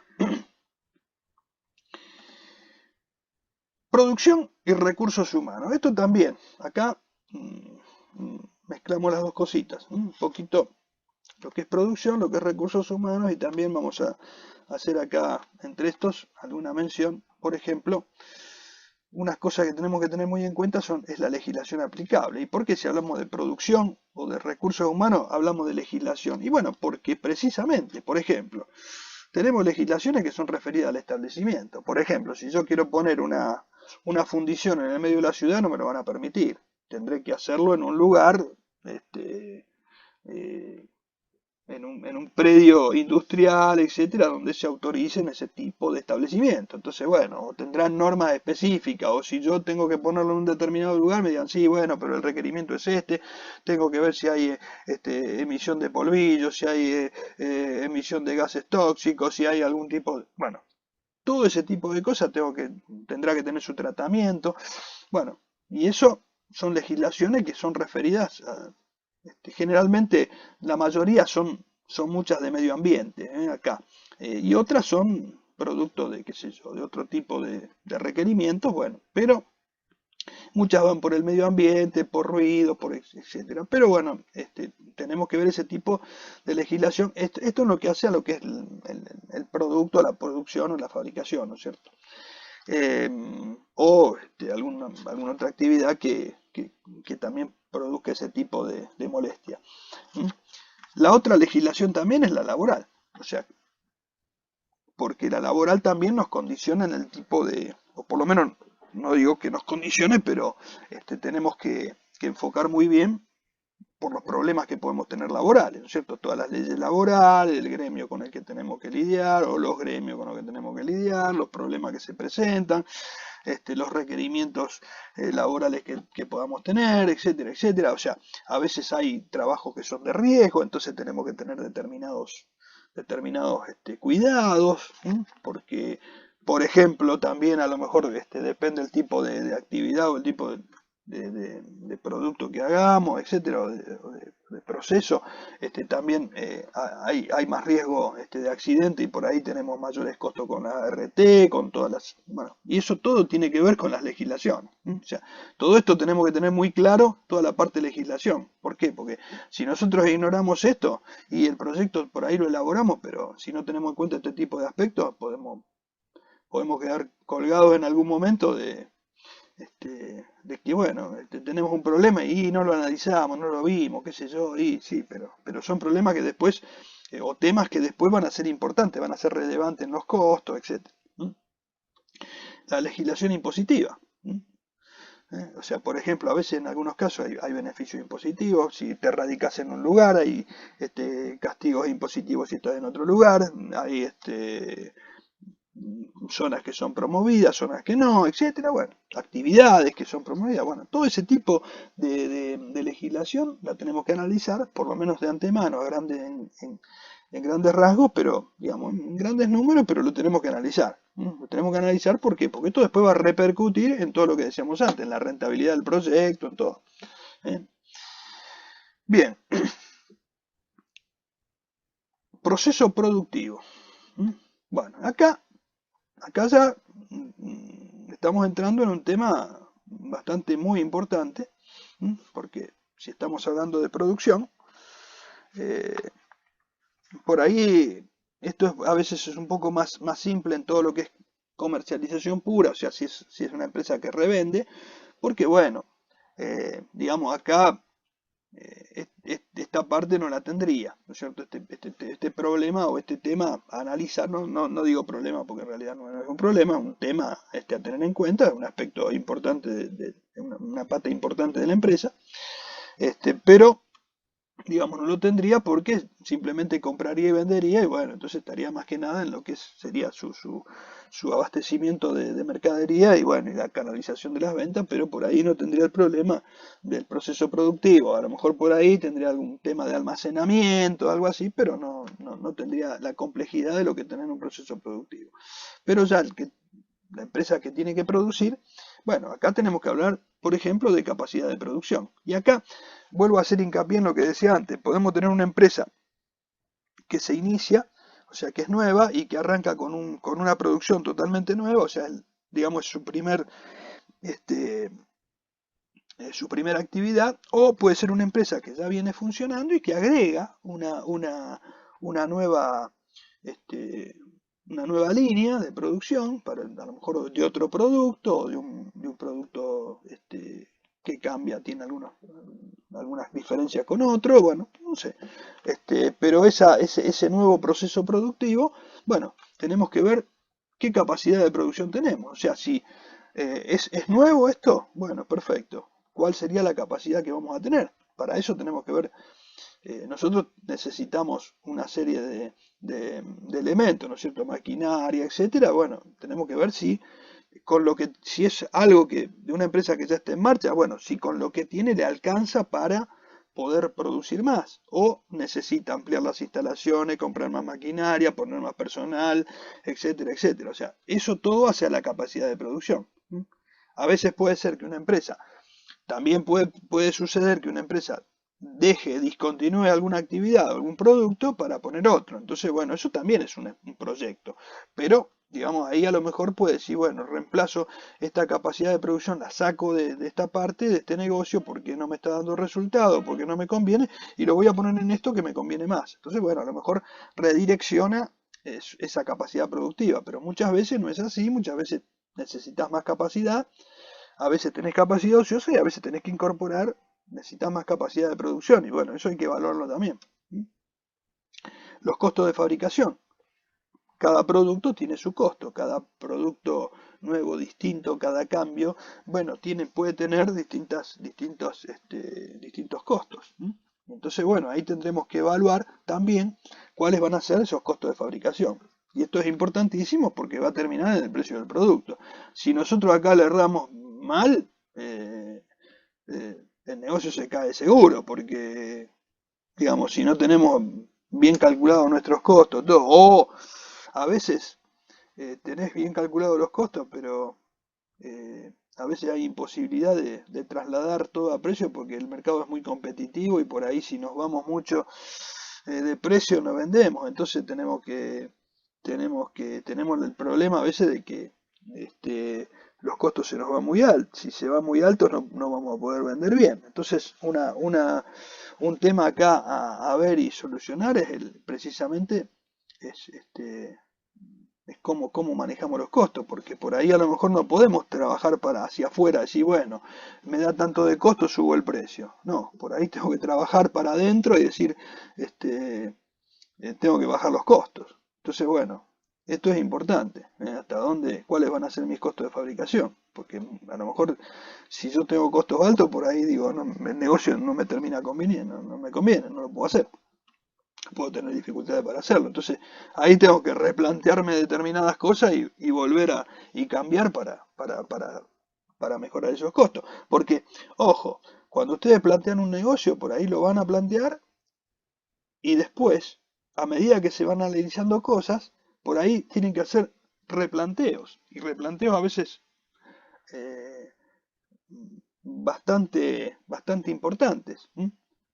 producción y recursos humanos. Esto también, acá mezclamos las dos cositas, un poquito lo que es producción, lo que es recursos humanos y también vamos a hacer acá entre estos alguna mención, por ejemplo, unas cosas que tenemos que tener muy en cuenta es la legislación aplicable. ¿Y por qué si hablamos de producción o de recursos humanos hablamos de legislación? Y bueno, porque precisamente, por ejemplo, tenemos legislaciones que son referidas al establecimiento. Por ejemplo, si yo quiero poner una fundición en el medio de la ciudad no me lo van a permitir. Tendré que hacerlo en un lugar en un predio industrial, etcétera, donde se autoricen ese tipo de establecimiento. Entonces, bueno, tendrán normas específicas, o si yo tengo que ponerlo en un determinado lugar, me digan, sí, bueno, pero el requerimiento es tengo que ver si hay emisión de polvillo, si hay emisión de gases tóxicos, si hay algún tipo de... Bueno, todo ese tipo de cosas tendrá que tener su tratamiento. Bueno, y eso son legislaciones que son referidas a... generalmente la mayoría son muchas de medio ambiente, acá, y otras son producto de, qué sé yo, de otro tipo de requerimientos, bueno, pero muchas van por el medio ambiente, por ruido, por etcétera. Pero bueno, tenemos que ver ese tipo de legislación. Esto es lo que hace a lo que es el producto, la producción o la fabricación, ¿no es cierto? O alguna otra actividad que también produzca ese tipo de molestia. ¿Mm? La otra legislación también es la laboral, o sea, porque la laboral también nos condiciona en el tipo de, o por lo menos no digo que nos condicione, pero tenemos que enfocar muy bien por los problemas que podemos tener laborales, ¿no es cierto? Todas las leyes laborales, el gremio con el que tenemos que lidiar, o los gremios con los que tenemos que lidiar, los problemas que se presentan, los requerimientos laborales que podamos tener, etcétera, etcétera. O sea, a veces hay trabajos que son de riesgo, entonces tenemos que tener determinados cuidados, porque, por ejemplo, también a lo mejor depende del tipo de actividad o el tipo de producto que hagamos, etcétera, o de proceso, también hay más riesgo de accidente y por ahí tenemos mayores costos con la ART, con todas las, bueno, y eso todo tiene que ver con las legislaciones. O sea, todo esto tenemos que tener muy claro, toda la parte de legislación. ¿Por qué? Porque si nosotros ignoramos esto y el proyecto por ahí lo elaboramos, pero si no tenemos en cuenta este tipo de aspectos, podemos quedar colgados en algún momento de que bueno, tenemos un problema y no lo analizamos, no lo vimos, qué sé yo, y sí, pero son problemas que después, o temas que después van a ser importantes, van a ser relevantes en los costos, etc. La legislación impositiva. O sea, por ejemplo, a veces en algunos casos hay beneficios impositivos, si te radicas en un lugar, hay castigos impositivos si estás en otro lugar, hay zonas que son promovidas, zonas que no, etcétera, bueno, actividades que son promovidas, bueno, todo ese tipo de legislación la tenemos que analizar, por lo menos de antemano, en grandes rasgos, pero, digamos, en grandes números, pero lo tenemos que analizar. Lo tenemos que analizar, ¿por qué? Porque esto después va a repercutir en todo lo que decíamos antes, en la rentabilidad del proyecto, en todo. Bien. Proceso productivo. Bueno, acá ya estamos entrando en un tema bastante muy importante, porque si estamos hablando de producción, por ahí esto a veces es un poco más simple en todo lo que es comercialización pura, o sea, si es una empresa que revende, porque bueno, digamos acá esta parte no la tendría, ¿no es cierto? Este problema o este tema a analizar, no digo problema porque en realidad no es un problema, es un tema a tener en cuenta, es un aspecto importante, una pata importante de la empresa, pero digamos, no lo tendría porque simplemente compraría y vendería y bueno, entonces estaría más que nada en lo que sería su abastecimiento de mercadería y bueno, y la canalización de las ventas, pero por ahí no tendría el problema del proceso productivo. A lo mejor por ahí tendría algún tema de almacenamiento, algo así, pero no tendría la complejidad de lo que tener un proceso productivo. Pero ya la empresa que tiene que producir, bueno, acá tenemos que hablar, por ejemplo, de capacidad de producción. Y acá vuelvo a hacer hincapié en lo que decía antes. Podemos tener una empresa que se inicia, o sea, que es nueva y que arranca con una producción totalmente nueva, o sea, digamos, su primera actividad, o puede ser una empresa que ya viene funcionando y que agrega una nueva una nueva línea de producción, para a lo mejor de otro producto o de un producto que cambia, tiene algunas diferencias con otro, bueno, no sé. Pero ese nuevo proceso productivo, bueno, tenemos que ver qué capacidad de producción tenemos. O sea, si es nuevo esto, bueno, perfecto. ¿Cuál sería la capacidad que vamos a tener? Para eso tenemos que ver. Nosotros necesitamos una serie de elementos, ¿no es cierto? Maquinaria, etcétera. Bueno, tenemos que ver si es algo de una empresa que ya está en marcha, bueno, si con lo que tiene le alcanza para poder producir más, o necesita ampliar las instalaciones, comprar más maquinaria, poner más personal, etcétera, etcétera. O sea, eso todo hacia la capacidad de producción. A veces puede ser que una empresa, también puede suceder que una empresa discontinúe alguna actividad o algún producto para poner otro. Entonces, bueno, eso también es un proyecto. Pero digamos, ahí a lo mejor puede decir, bueno, reemplazo esta capacidad de producción, la saco de esta parte, de este negocio, porque no me está dando resultado, porque no me conviene, y lo voy a poner en esto que me conviene más. Entonces, bueno, a lo mejor redirecciona esa capacidad productiva, pero muchas veces no es así, muchas veces necesitas más capacidad, a veces tenés capacidad ociosa y a veces tenés que incorporar, necesitas más capacidad de producción, y bueno, eso hay que evaluarlo también. Los costos de fabricación. Cada producto tiene su costo, cada producto nuevo, distinto, cada cambio, bueno, puede tener distintos costos. Entonces, bueno, ahí tendremos que evaluar también cuáles van a ser esos costos de fabricación. Y esto es importantísimo porque va a terminar en el precio del producto. Si nosotros acá le erramos mal, el negocio se cae seguro, porque, digamos, si no tenemos bien calculados nuestros costos, todo, o a veces tenés bien calculados los costos, pero a veces hay imposibilidad de trasladar todo a precio porque el mercado es muy competitivo y por ahí si nos vamos mucho de precio no vendemos. Entonces tenemos el problema a veces de que los costos se nos van muy altos. Si se van muy altos no vamos a poder vender bien. Entonces un tema acá a ver y solucionar es precisamente es cómo manejamos los costos, porque por ahí a lo mejor no podemos trabajar para hacia afuera, decir, bueno, me da tanto de costo, subo el precio. No, por ahí tengo que trabajar para adentro y decir, tengo que bajar los costos. Entonces, bueno, esto es importante, hasta dónde, cuáles van a ser mis costos de fabricación, porque a lo mejor si yo tengo costos altos, por ahí digo, no, el negocio no me termina conveniendo, no me conviene, no lo puedo hacer. Puedo tener dificultades para hacerlo. Entonces ahí tengo que replantearme determinadas cosas y volver y cambiar para mejorar esos costos. Porque, ojo, cuando ustedes plantean un negocio, por ahí lo van a plantear y después, a medida que se van analizando cosas, por ahí tienen que hacer replanteos. Y replanteos a veces bastante importantes.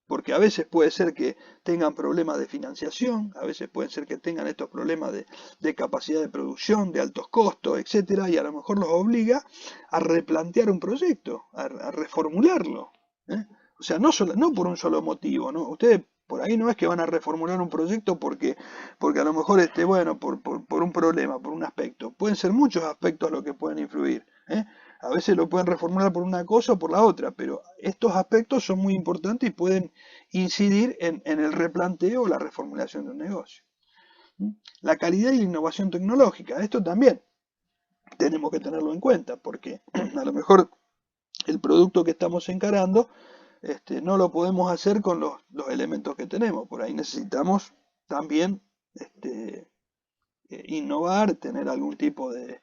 Porque a veces puede ser que tengan problemas de financiación, a veces puede ser que tengan estos problemas de capacidad de producción, de altos costos, etcétera, y a lo mejor los obliga a replantear un proyecto, a reformularlo. O sea, no por un solo motivo, ¿no? Ustedes por ahí no es que van a reformular un proyecto porque a lo mejor bueno, por un problema, por un aspecto. Pueden ser muchos aspectos los que pueden influir. A veces lo pueden reformular por una cosa o por la otra, pero estos aspectos son muy importantes y pueden incidir en el replanteo o la reformulación de un negocio. La calidad y la innovación tecnológica, esto también tenemos que tenerlo en cuenta, porque a lo mejor el producto que estamos encarando no lo podemos hacer con los elementos que tenemos, por ahí necesitamos también innovar, tener algún tipo de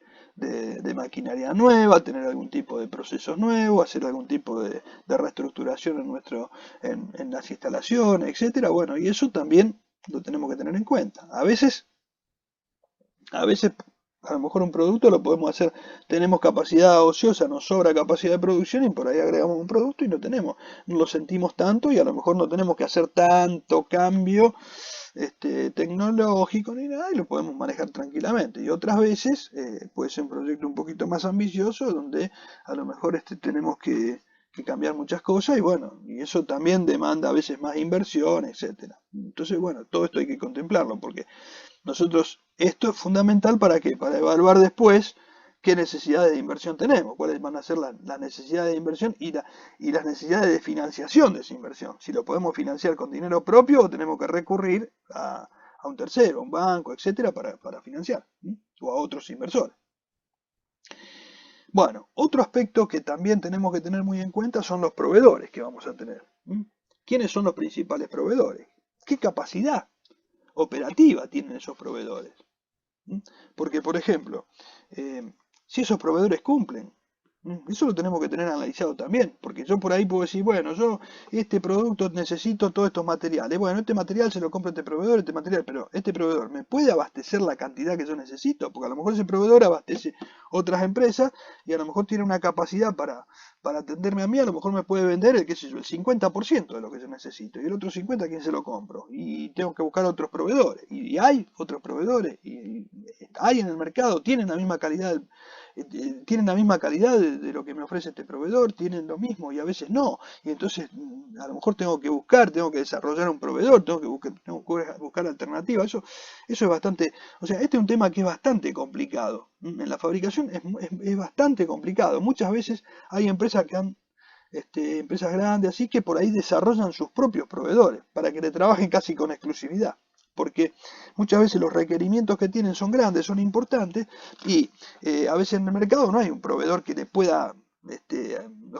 maquinaria nueva, tener algún tipo de procesos nuevos, hacer algún tipo de reestructuración en las instalaciones, etcétera. Bueno, y eso también lo tenemos que tener en cuenta. A veces a lo mejor un producto lo podemos hacer, tenemos capacidad ociosa, nos sobra capacidad de producción y por ahí agregamos un producto y no lo sentimos tanto y a lo mejor no tenemos que hacer tanto cambio tecnológico ni nada y lo podemos manejar tranquilamente. Y otras veces puede ser un proyecto un poquito más ambicioso donde a lo mejor tenemos que cambiar muchas cosas y bueno, y eso también demanda a veces más inversión, etcétera. Entonces, bueno, todo esto hay que contemplarlo porque esto es fundamental para qué, para evaluar después qué necesidades de inversión tenemos, cuáles van a ser las necesidades de inversión y las necesidades de financiación de esa inversión. Si lo podemos financiar con dinero propio o tenemos que recurrir a un tercero, a un banco, etcétera, para financiar, o a otros inversores. Bueno, otro aspecto que también tenemos que tener muy en cuenta son los proveedores que vamos a tener. ¿Quiénes son los principales proveedores? ¿Qué capacidad operativa tienen esos proveedores? Porque, por ejemplo, si esos proveedores cumplen, Eso lo tenemos que tener analizado también, porque yo por ahí puedo decir, bueno, yo este producto necesito todos estos materiales. Bueno, este material se lo compro a este proveedor, este material, pero este proveedor me puede abastecer la cantidad que yo necesito, porque a lo mejor ese proveedor abastece otras empresas y a lo mejor tiene una capacidad para atenderme a mí, a lo mejor me puede vender qué sé yo, el 50% de lo que yo necesito y el otro 50% ¿quién se lo compro? Y tengo que buscar otros proveedores. Y hay otros proveedores, y hay en el mercado, tienen la misma calidad de lo que me ofrece este proveedor, tienen lo mismo y a veces no. Y entonces a lo mejor tengo que buscar, tengo que desarrollar un proveedor, tengo que buscar alternativas. Eso es bastante, o sea, este es un tema que es bastante complicado. En la fabricación es bastante complicado. Muchas veces hay empresas que han empresas grandes así que por ahí desarrollan sus propios proveedores para que le trabajen casi con exclusividad, porque muchas veces los requerimientos que tienen son grandes, son importantes y a veces en el mercado no hay un proveedor que los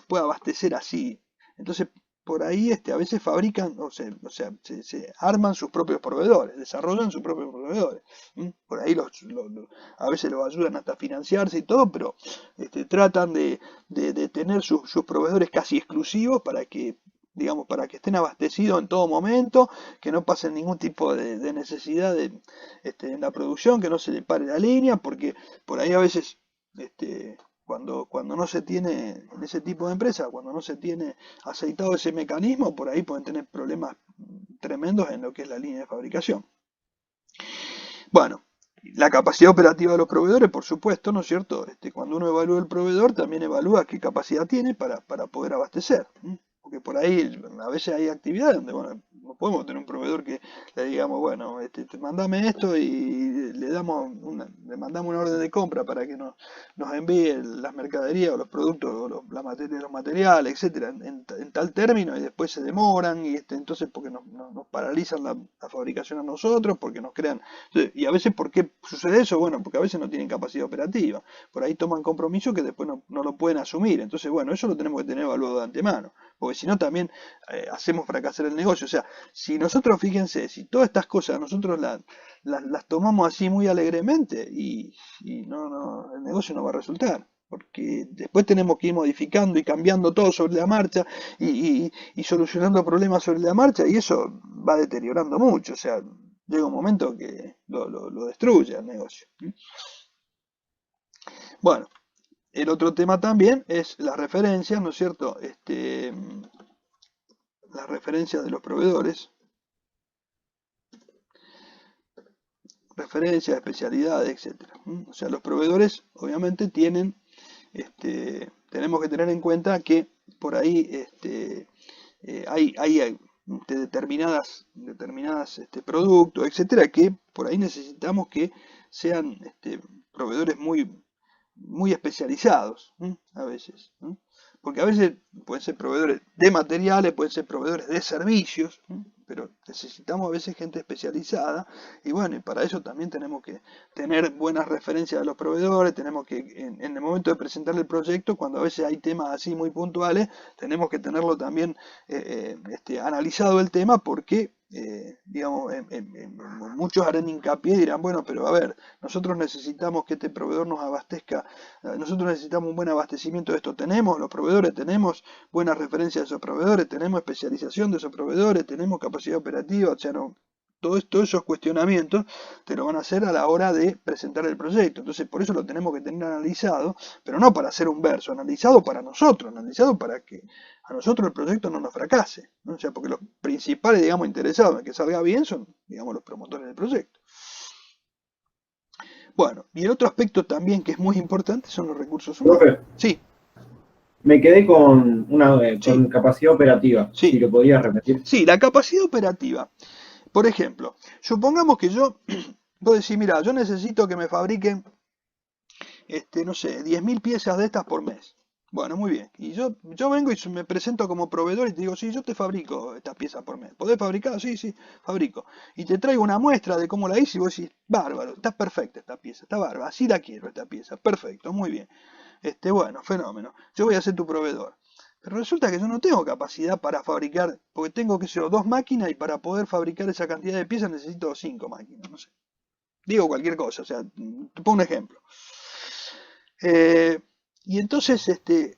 pueda abastecer así. Entonces por ahí a veces fabrican, se arman sus propios proveedores, desarrollan sus propios proveedores. Por ahí a veces los ayudan hasta financiarse y todo, pero tratan de tener sus proveedores casi exclusivos para que, digamos, para que estén abastecidos en todo momento, que no pasen ningún tipo de necesidad en la producción, que no se le pare la línea, porque por ahí a veces cuando no se tiene en ese tipo de empresa, cuando no se tiene aceitado ese mecanismo, por ahí pueden tener problemas tremendos en lo que es la línea de fabricación. Bueno, la capacidad operativa de los proveedores, por supuesto, ¿no es cierto? Cuando uno evalúa el proveedor, también evalúa qué capacidad tiene para poder abastecer. Porque por ahí a veces hay actividades donde, bueno, no podemos tener un proveedor que le digamos, bueno, mandame esto y le mandamos una orden de compra para que nos envíe las mercaderías o los productos o los materiales, etcétera, en tal término y después se demoran y entonces porque nos paralizan la fabricación a nosotros, porque nos crean. Y a veces, ¿por qué sucede eso? Bueno, porque a veces no tienen capacidad operativa. Por ahí toman compromisos que después no lo pueden asumir. Entonces, bueno, eso lo tenemos que tener evaluado de antemano. Porque si no también hacemos fracasar el negocio. O sea, si nosotros, fíjense, si todas estas cosas nosotros las tomamos así muy alegremente y el negocio no va a resultar. Porque después tenemos que ir modificando y cambiando todo sobre la marcha y solucionando problemas sobre la marcha y eso va deteriorando mucho. O sea, llega un momento que lo destruye el negocio. Bueno. El otro tema también es las referencias, ¿no es cierto? Las referencias de los proveedores, referencias, especialidades, etcétera. O sea, los proveedores obviamente tenemos que tener en cuenta que por ahí hay determinadas productos, etcétera, que por ahí necesitamos que sean proveedores muy especializados, a veces, porque a veces pueden ser proveedores de materiales, pueden ser proveedores de servicios, pero necesitamos a veces gente especializada y bueno, y para eso también tenemos que tener buenas referencias de los proveedores, tenemos que en el momento de presentar el proyecto, cuando a veces hay temas así muy puntuales, tenemos que tenerlo también analizado el tema porque digamos, muchos harán hincapié y dirán, bueno, pero a ver, nosotros necesitamos que este proveedor nos abastezca, nosotros necesitamos un buen abastecimiento de esto, tenemos los proveedores, tenemos buenas referencias de esos proveedores, tenemos especialización de esos proveedores, tenemos capacidad operativa, o sea, no, todos esos cuestionamientos te lo van a hacer a la hora de presentar el proyecto. Entonces, por eso lo tenemos que tener analizado, pero no para hacer un verso, analizado para nosotros, analizado para que a nosotros el proyecto no nos fracase, ¿no? O sea, porque los principales, digamos, interesados en que salga bien son, digamos, los promotores del proyecto. Bueno, y el otro aspecto también que es muy importante son los recursos humanos. Profe, Sí, me quedé con Sí. con capacidad operativa, Sí. si lo podías repetir. sí, la capacidad operativa. Por ejemplo, supongamos que vos decís, mira, yo necesito que me fabriquen, no sé, 10.000 piezas de estas por mes. Bueno, muy bien. Y yo vengo y me presento como proveedor y te digo, sí, yo te fabrico estas piezas por mes. ¿Podés fabricar? Sí, sí, fabrico. Y te traigo una muestra de cómo la hice y vos decís, bárbaro, está perfecta esta pieza, está bárbara, así la quiero esta pieza, perfecto, muy bien. Bueno, fenómeno. Yo voy a ser tu proveedor. Pero resulta que yo no tengo capacidad para fabricar, porque tengo, qué sé yo, 2 máquinas y para poder fabricar esa cantidad de piezas necesito 5 máquinas, no sé. Digo cualquier cosa, o sea, te pongo un ejemplo. Y entonces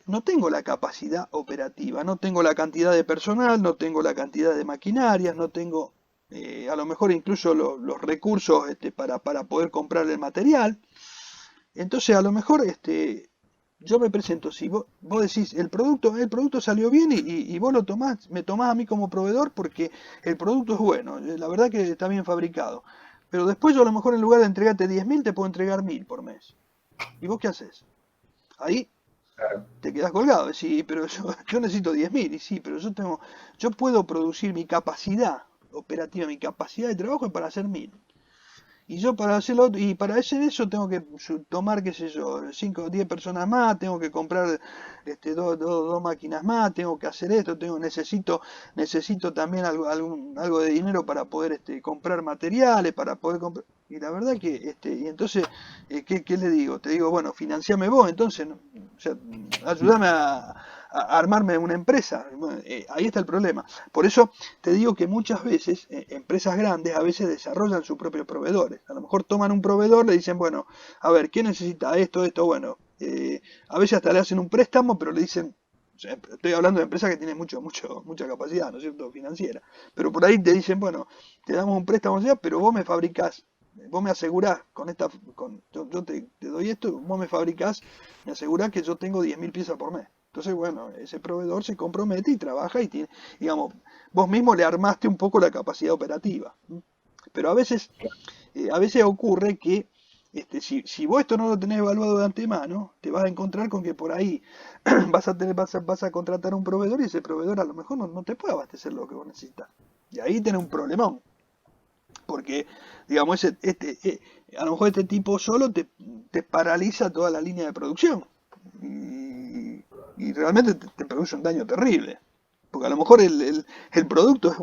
no tengo la capacidad operativa, no tengo la cantidad de personal, no tengo la cantidad de maquinarias, no tengo a lo mejor incluso los recursos para poder comprar el material. Entonces a lo mejor yo me presento, si vos decís el producto salió bien y vos lo tomás, me tomás a mí como proveedor porque el producto es bueno, la verdad que está bien fabricado. Pero después yo a lo mejor en lugar de entregarte 10.000 te puedo entregar 1.000 por mes. ¿Y vos qué haces? Ahí Claro. te quedas colgado. Sí, pero yo necesito 10.000. Y sí, pero yo puedo producir mi capacidad operativa, mi capacidad de trabajo es para hacer 1.000. Y yo para hacerlo, y para hacer eso tengo que tomar, qué sé yo, 5 o 10 personas más, tengo que comprar dos máquinas más, tengo que hacer esto, necesito también algo de dinero para poder comprar materiales, para poder comprar. Y la verdad que, y entonces, ¿qué le digo? Te digo, bueno, financiame vos, entonces, ¿no? O sea, ayúdame a armarme una empresa. Bueno, ahí está el problema. Por eso te digo que muchas veces empresas grandes a veces desarrollan sus propios proveedores. A lo mejor toman un proveedor, le dicen, bueno, a ver, ¿qué necesita esto? Bueno, a veces hasta le hacen un préstamo, pero le dicen, o sea, estoy hablando de empresas que tienen mucha capacidad, ¿no es cierto?, financiera. Pero por ahí te dicen, bueno, te damos un préstamo, pero vos me fabricás, vos me asegurás yo te doy esto, vos me fabricás, me asegurás que yo tengo 10.000 piezas por mes. Entonces, bueno, ese proveedor se compromete y trabaja y tiene, digamos, vos mismo le armaste un poco la capacidad operativa. Pero a veces ocurre que si vos esto no lo tenés evaluado de antemano, te vas a encontrar con que por ahí vas a contratar a un proveedor y ese proveedor a lo mejor no te puede abastecer lo que vos necesitas. Y ahí tenés un problemón. Porque, digamos, a lo mejor este tipo solo te paraliza toda la línea de producción. Y realmente te produce un daño terrible. Porque a lo mejor el producto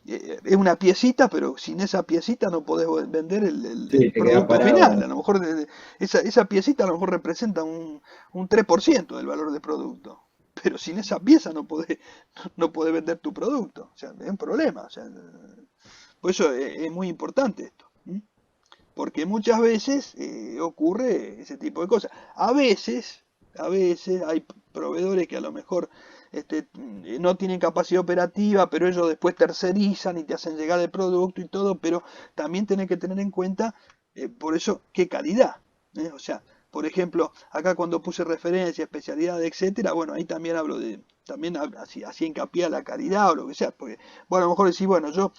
es una piecita, pero sin esa piecita no podés vender el Sí, te queda producto final. parado. A lo mejor esa piecita a lo mejor representa un 3% del valor del producto. Pero sin esa pieza no podés vender tu producto. O sea, es un problema. O sea, por eso es muy importante esto. Porque muchas veces ocurre ese tipo de cosas. A veces hay proveedores que a lo mejor no tienen capacidad operativa, pero ellos después tercerizan y te hacen llegar el producto y todo, pero también tenés que tener en cuenta, por eso, qué calidad. O sea, por ejemplo, acá cuando puse referencia, especialidad, etcétera, bueno, ahí también hablo también así hincapié a la calidad o lo que sea, porque, bueno, a lo mejor decís, bueno, yo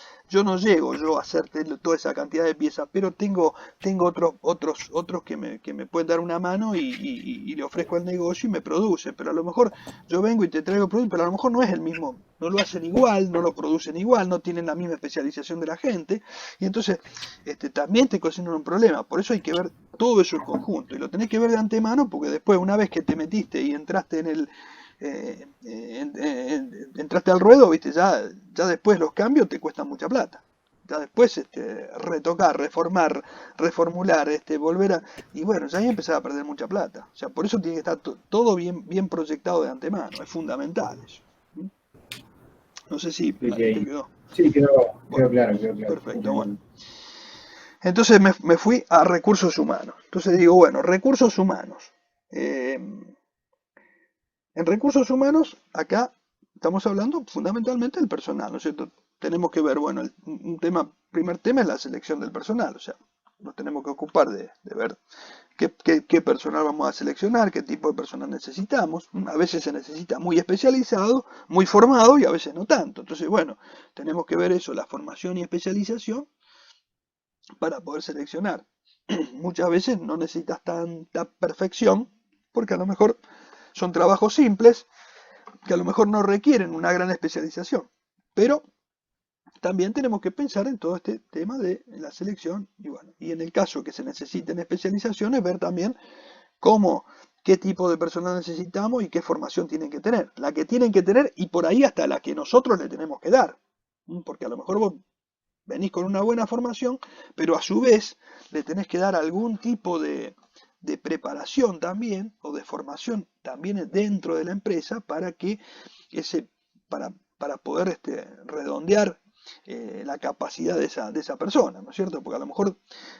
no llego yo a hacerte toda esa cantidad de piezas, pero tengo otros que me pueden dar una mano y le ofrezco el negocio y me produce, pero a lo mejor yo vengo y te traigo el producto, pero a lo mejor no es el mismo, no lo hacen igual, no lo producen igual, no tienen la misma especialización de la gente, y entonces también te cocinan un problema. Por eso hay que ver todo eso en conjunto, y lo tenés que ver de antemano, porque después, una vez que te metiste y entraste entraste al ruedo, viste, ya después los cambios te cuestan mucha plata. Ya después retocar, reformar, reformular, volver a. Y bueno, ya ahí empezás a perder mucha plata. O sea, por eso tiene que estar todo bien proyectado de antemano. Es fundamental eso. No sé si Sí, ahí te quedó. sí, quedó Bueno, claro, quedó claro. perfecto, bueno. Entonces me fui a recursos humanos. Entonces digo, bueno, recursos humanos. En recursos humanos, acá estamos hablando fundamentalmente del personal, ¿no es cierto? Tenemos que ver, bueno, primer tema es la selección del personal, o sea, nos tenemos que ocupar de ver qué personal vamos a seleccionar, qué tipo de personal necesitamos. A veces se necesita muy especializado, muy formado y a veces no tanto. Entonces, bueno, tenemos que ver eso, la formación y especialización para poder seleccionar. Muchas veces no necesitas tanta perfección, porque a lo mejor son trabajos simples, que a lo mejor no requieren una gran especialización. Pero también tenemos que pensar en todo este tema de la selección, y bueno, y en el caso que se necesiten especializaciones, ver también qué tipo de personas necesitamos y qué formación tienen que tener. La que tienen que tener y por ahí hasta la que nosotros le tenemos que dar. Porque a lo mejor vos venís con una buena formación, pero a su vez le tenés que dar algún tipo de preparación también, o de formación también dentro de la empresa, para poder redondear la capacidad de esa persona, ¿no es cierto? Porque a lo mejor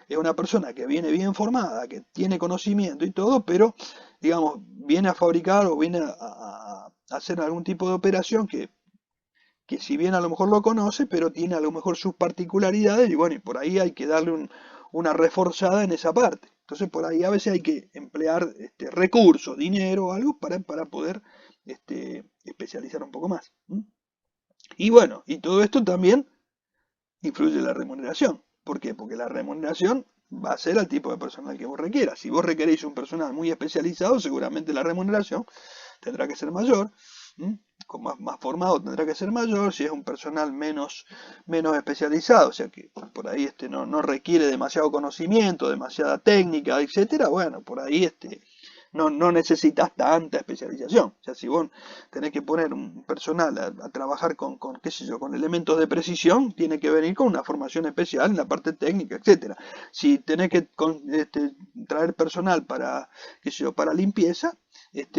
es una persona que viene bien formada, que tiene conocimiento y todo, pero digamos, viene a fabricar o viene a hacer algún tipo de operación que si bien a lo mejor lo conoce, pero tiene a lo mejor sus particularidades y bueno, y por ahí hay que darle una reforzada en esa parte. Entonces por ahí a veces hay que emplear recursos, dinero o algo para poder especializar un poco más. Y bueno, y todo esto también influye en la remuneración. ¿Por qué? Porque la remuneración va a ser al tipo de personal que vos requieras. Si vos requerís un personal muy especializado, seguramente la remuneración tendrá que ser mayor. Con más formado tendrá que ser mayor. Si es un personal menos especializado, o sea que por ahí no requiere demasiado conocimiento, demasiada técnica, etcétera, bueno, por ahí no necesitas tanta especialización. O sea, si vos tenés que poner un personal a trabajar qué sé yo, con elementos de precisión, tiene que venir con una formación especial en la parte técnica, etcétera. Si tenés que traer personal para, qué sé yo, para limpieza,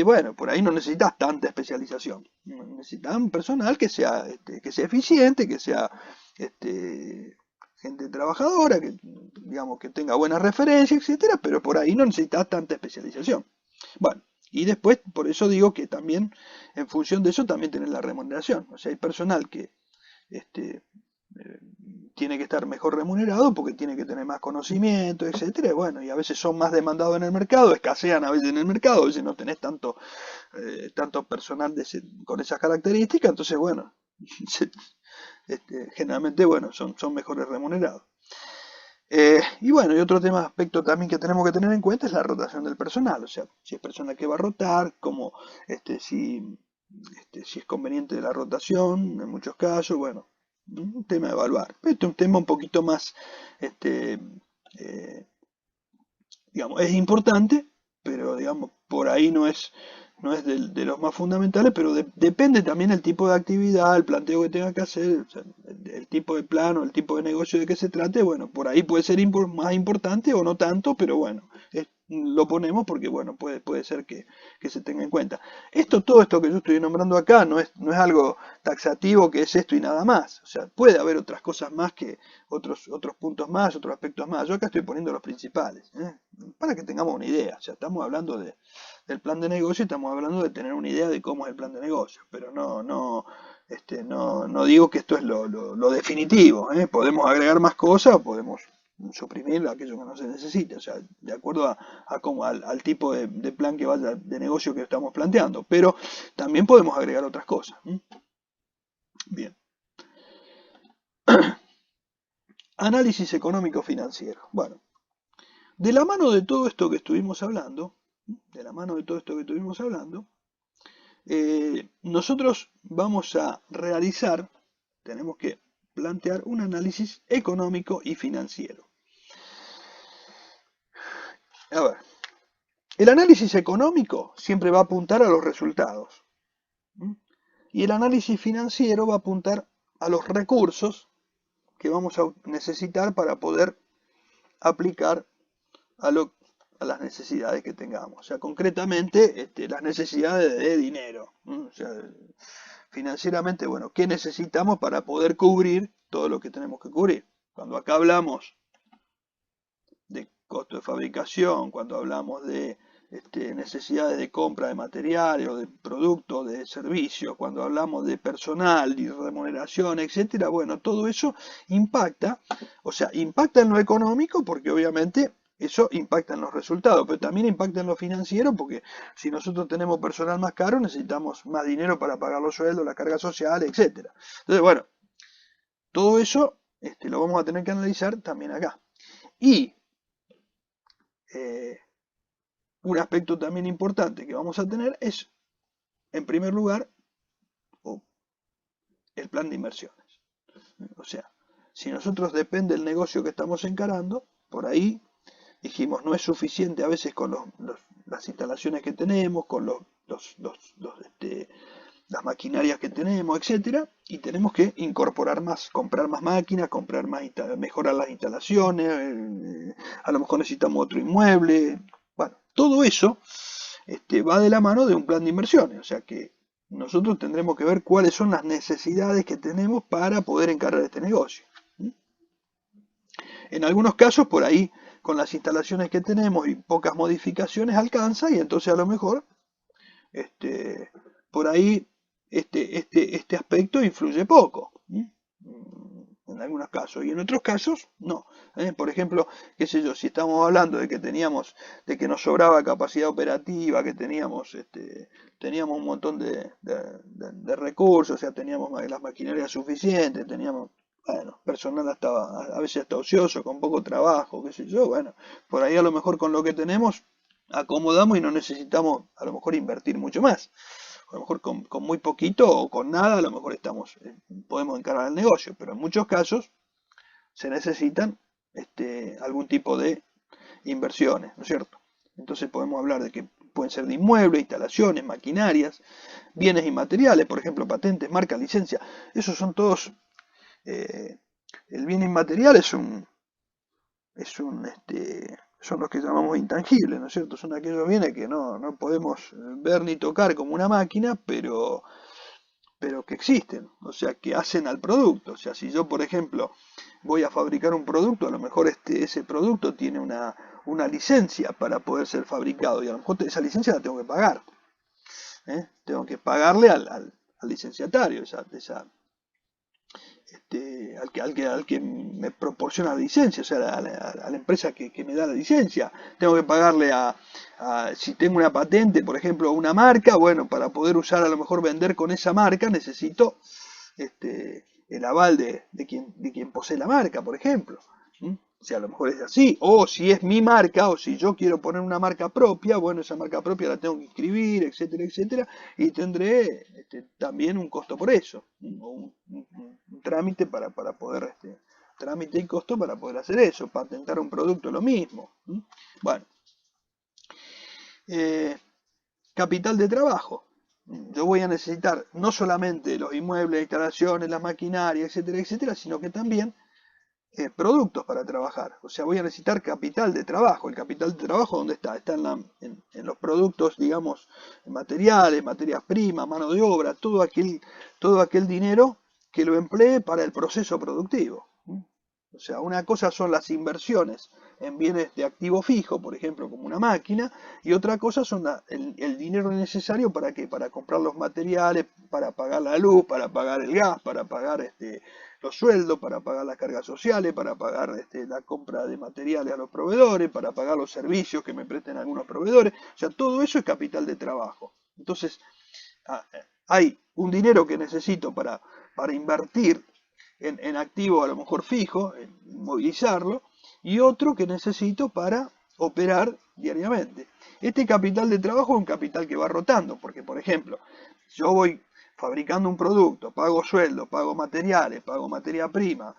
bueno, por ahí no necesitas tanta especialización. Necesitas un personal que sea eficiente, que sea gente trabajadora, que digamos que tenga buenas referencias, etcétera, pero por ahí no necesitas tanta especialización. Bueno, y después, por eso digo que también, en función de eso, también tenés la remuneración. O sea, hay personal que eh, tiene que estar mejor remunerado porque tiene que tener más conocimiento, etcétera. Y bueno, y a veces son más demandados en el mercado, escasean a veces en el mercado, a veces no tenés tanto personal con esas características, entonces bueno, generalmente bueno, son mejores remunerados. Y bueno, y otro aspecto también que tenemos que tener en cuenta es la rotación del personal, o sea, si es persona que va a rotar, como si es conveniente la rotación, en muchos casos, bueno, un tema a evaluar. Este es un tema un poquito más, digamos, es importante, pero digamos, por ahí no es de los más fundamentales, pero depende también el tipo de actividad, el planteo que tenga que hacer, o sea, el tipo de plano, el tipo de negocio de que se trate, bueno, por ahí puede ser más importante o no tanto, pero bueno, lo ponemos porque bueno, puede ser que se tenga en cuenta. Todo esto que yo estoy nombrando acá no es algo taxativo que es esto y nada más, o sea, puede haber otras cosas más que otros puntos más, otros aspectos más. Yo acá estoy poniendo los principales, para que tengamos una idea, o sea, estamos hablando del plan de negocio y estamos hablando de tener una idea de cómo es el plan de negocio, pero no digo que esto es lo definitivo, podemos agregar más cosas, podemos suprimir aquello que no se necesite, o sea, de acuerdo al tipo de plan que vaya de negocio que estamos planteando, pero también podemos agregar otras cosas. Bien. Análisis económico financiero. Bueno, de la mano de todo esto que estuvimos hablando, nosotros vamos a realizar, tenemos que plantear un análisis económico y financiero. A ver, el análisis económico siempre va a apuntar a los resultados. Y el análisis financiero va a apuntar a los recursos que vamos a necesitar para poder aplicar a las necesidades que tengamos. O sea, concretamente, las necesidades de dinero. O sea, financieramente, bueno, ¿qué necesitamos para poder cubrir todo lo que tenemos que cubrir? Cuando acá hablamos de costo de fabricación, cuando hablamos de necesidades de compra de materiales o de productos, de servicios, cuando hablamos de personal y remuneración, etcétera, bueno, todo eso impacta, o sea, impacta en lo económico porque obviamente eso impacta en los resultados, pero también impacta en lo financiero porque si nosotros tenemos personal más caro necesitamos más dinero para pagar los sueldos, las cargas sociales, etcétera. Entonces, bueno, todo eso lo vamos a tener que analizar también acá. Y un aspecto también importante que vamos a tener es, en primer lugar, el plan de inversiones. O sea, si nosotros depende del negocio que estamos encarando, por ahí dijimos, no es suficiente a veces con las instalaciones que tenemos, con las maquinarias que tenemos, etcétera, y tenemos que incorporar más, comprar más máquinas, mejorar las instalaciones, a lo mejor necesitamos otro inmueble. Bueno, todo eso va de la mano de un plan de inversiones, o sea que nosotros tendremos que ver cuáles son las necesidades que tenemos para poder encarar este negocio. En algunos casos por ahí con las instalaciones que tenemos y pocas modificaciones alcanza, y entonces a lo mejor por ahí este aspecto influye poco, en algunos casos, y en otros casos no. Por ejemplo, qué sé yo, si estamos hablando de que de que nos sobraba capacidad operativa, que teníamos un montón de recursos, o sea, teníamos las maquinarias suficientes, teníamos, bueno, personal a veces hasta ocioso, con poco trabajo, qué sé yo, bueno, por ahí a lo mejor con lo que tenemos acomodamos y no necesitamos a lo mejor invertir mucho más. A lo mejor con muy poquito o con nada, a lo mejor podemos encarar el negocio, pero en muchos casos se necesitan algún tipo de inversiones, ¿no es cierto? Entonces podemos hablar de que pueden ser de inmuebles, instalaciones, maquinarias, bienes inmateriales, por ejemplo, patentes, marcas, licencia. Esos son todos. El bien inmaterial son los que llamamos intangibles, ¿no es cierto? Son aquellos bienes que no podemos ver ni tocar como una máquina, pero que existen, o sea, que hacen al producto. O sea, si yo, por ejemplo, voy a fabricar un producto, a lo mejor ese producto tiene una licencia para poder ser fabricado, y a lo mejor esa licencia la tengo que pagar. Tengo que pagarle al licenciatario al que me proporciona la licencia, o sea, a la empresa que me da la licencia. Tengo que pagarle si tengo una patente, por ejemplo, una marca, bueno, para poder usar, a lo mejor vender con esa marca, necesito el aval de quien posee la marca, por ejemplo. O sea, a lo mejor es así, o si es mi marca, o si yo quiero poner una marca propia, bueno, esa marca propia la tengo que inscribir, etcétera, etcétera, y tendré también un costo por eso, un trámite para poder, trámite y costo para poder hacer eso. Patentar un producto lo mismo. Bueno, capital de trabajo. Yo voy a necesitar no solamente los inmuebles, instalaciones, las maquinarias, etcétera, etcétera, sino que también productos para trabajar. O sea, voy a necesitar capital de trabajo. ¿El capital de trabajo dónde está? Está en los productos, digamos, materiales, materias primas, mano de obra, todo aquel dinero que lo emplee para el proceso productivo. O sea, una cosa son las inversiones en bienes de activo fijo, por ejemplo, como una máquina, y otra cosa son el dinero necesario para qué, para comprar los materiales, para pagar la luz, para pagar el gas, para pagar los sueldos, para pagar las cargas sociales, para pagar la compra de materiales a los proveedores, para pagar los servicios que me presten algunos proveedores. O sea, todo eso es capital de trabajo. Entonces, hay un dinero que necesito para invertir en activo a lo mejor fijo, en movilizarlo, y otro que necesito para operar diariamente. Este capital de trabajo es un capital que va rotando, porque por ejemplo, yo voy fabricando un producto, pago sueldo, pago materiales, pago materia prima,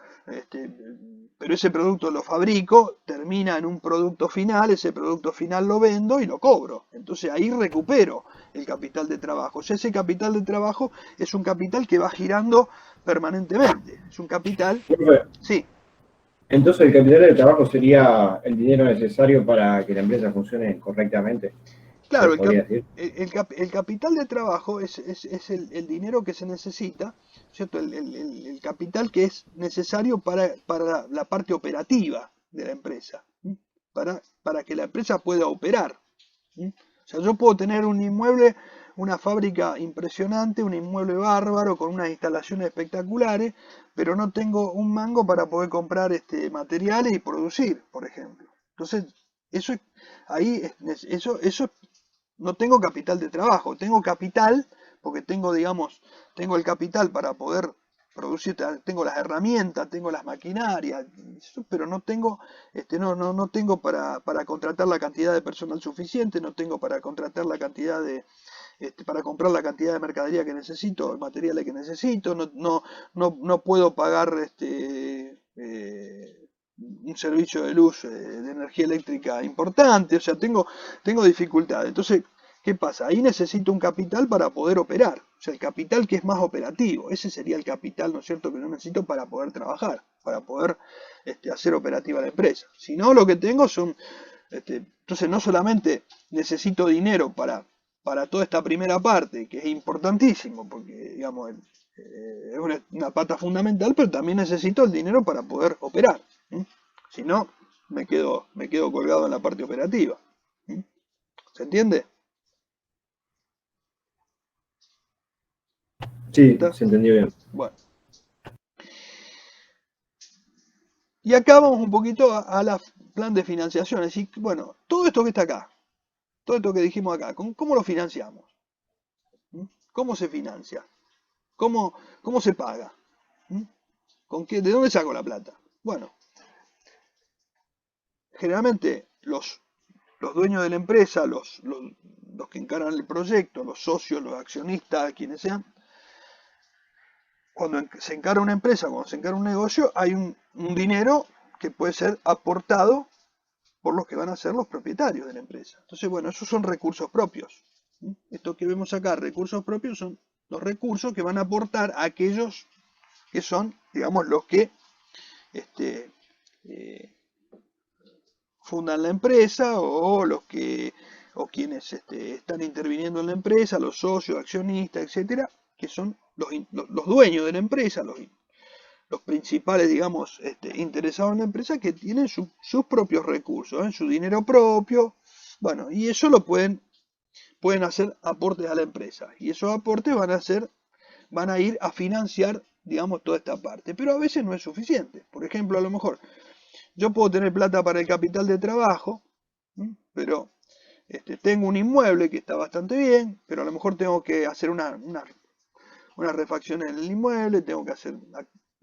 pero ese producto lo fabrico, termina en un producto final, ese producto final lo vendo y lo cobro. Entonces ahí recupero el capital de trabajo. O sea, ese capital de trabajo es un capital que va girando permanentemente. Es un capital... Sí. Entonces el capital de trabajo sería el dinero necesario para que la empresa funcione correctamente. Claro, el capital de trabajo es el dinero que se necesita, ¿cierto? El capital que es necesario para la parte operativa de la empresa, para que la empresa pueda operar. O sea, yo puedo tener un inmueble, una fábrica impresionante, un inmueble bárbaro con unas instalaciones espectaculares, pero no tengo un mango para poder comprar materiales y producir, por ejemplo. Entonces, eso no tengo capital de trabajo, tengo capital porque tengo el capital para poder producir, tengo las herramientas, tengo las maquinarias, pero no tengo, no tengo para contratar la cantidad de personal suficiente, no tengo para contratar la cantidad para comprar la cantidad de mercadería que necesito, materiales que necesito, no puedo pagar un servicio de luz, de energía eléctrica importante, o sea, tengo dificultades. Entonces, ¿qué pasa? Ahí necesito un capital para poder operar, o sea, el capital que es más operativo, ese sería el capital, ¿no es cierto?, que yo necesito para poder trabajar, para poder hacer operativa la empresa. Si no, lo que tengo son, entonces no solamente necesito dinero para toda esta primera parte, que es importantísimo, porque, digamos, es una pata fundamental, pero también necesito el dinero para poder operar. Si no, me quedo colgado en la parte operativa. ¿Mm? ¿Se entiende? Sí, ¿Está? se entendió bien. Bueno. Y acá vamos un poquito a la plan de financiación. Es decir, bueno, todo esto que está acá, todo esto que dijimos acá, ¿cómo lo financiamos? ¿Mm? ¿Cómo se financia? ¿Cómo se paga? ¿Mm? ¿De dónde saco la plata? Bueno, generalmente los dueños de la empresa, los que encaran el proyecto, los socios, los accionistas, quienes sean, cuando se encara una empresa, cuando se encara un negocio, hay un dinero que puede ser aportado por los que van a ser los propietarios de la empresa. Entonces, bueno, esos son recursos propios. Esto que vemos acá, recursos propios, son los recursos que van a aportar a aquellos que son, digamos, los que fundan la empresa o los que o quienes están interviniendo en la empresa, los socios, accionistas, etcétera, que son los dueños de la empresa, los principales, digamos, interesados en la empresa, que tienen sus propios recursos, su dinero propio. Bueno, y eso lo pueden hacer aportes a la empresa. Y esos aportes van a ir a financiar, digamos, toda esta parte. Pero a veces no es suficiente. Por ejemplo, a lo mejor yo puedo tener plata para el capital de trabajo, pero tengo un inmueble que está bastante bien, pero a lo mejor tengo que hacer una refacción en el inmueble, tengo que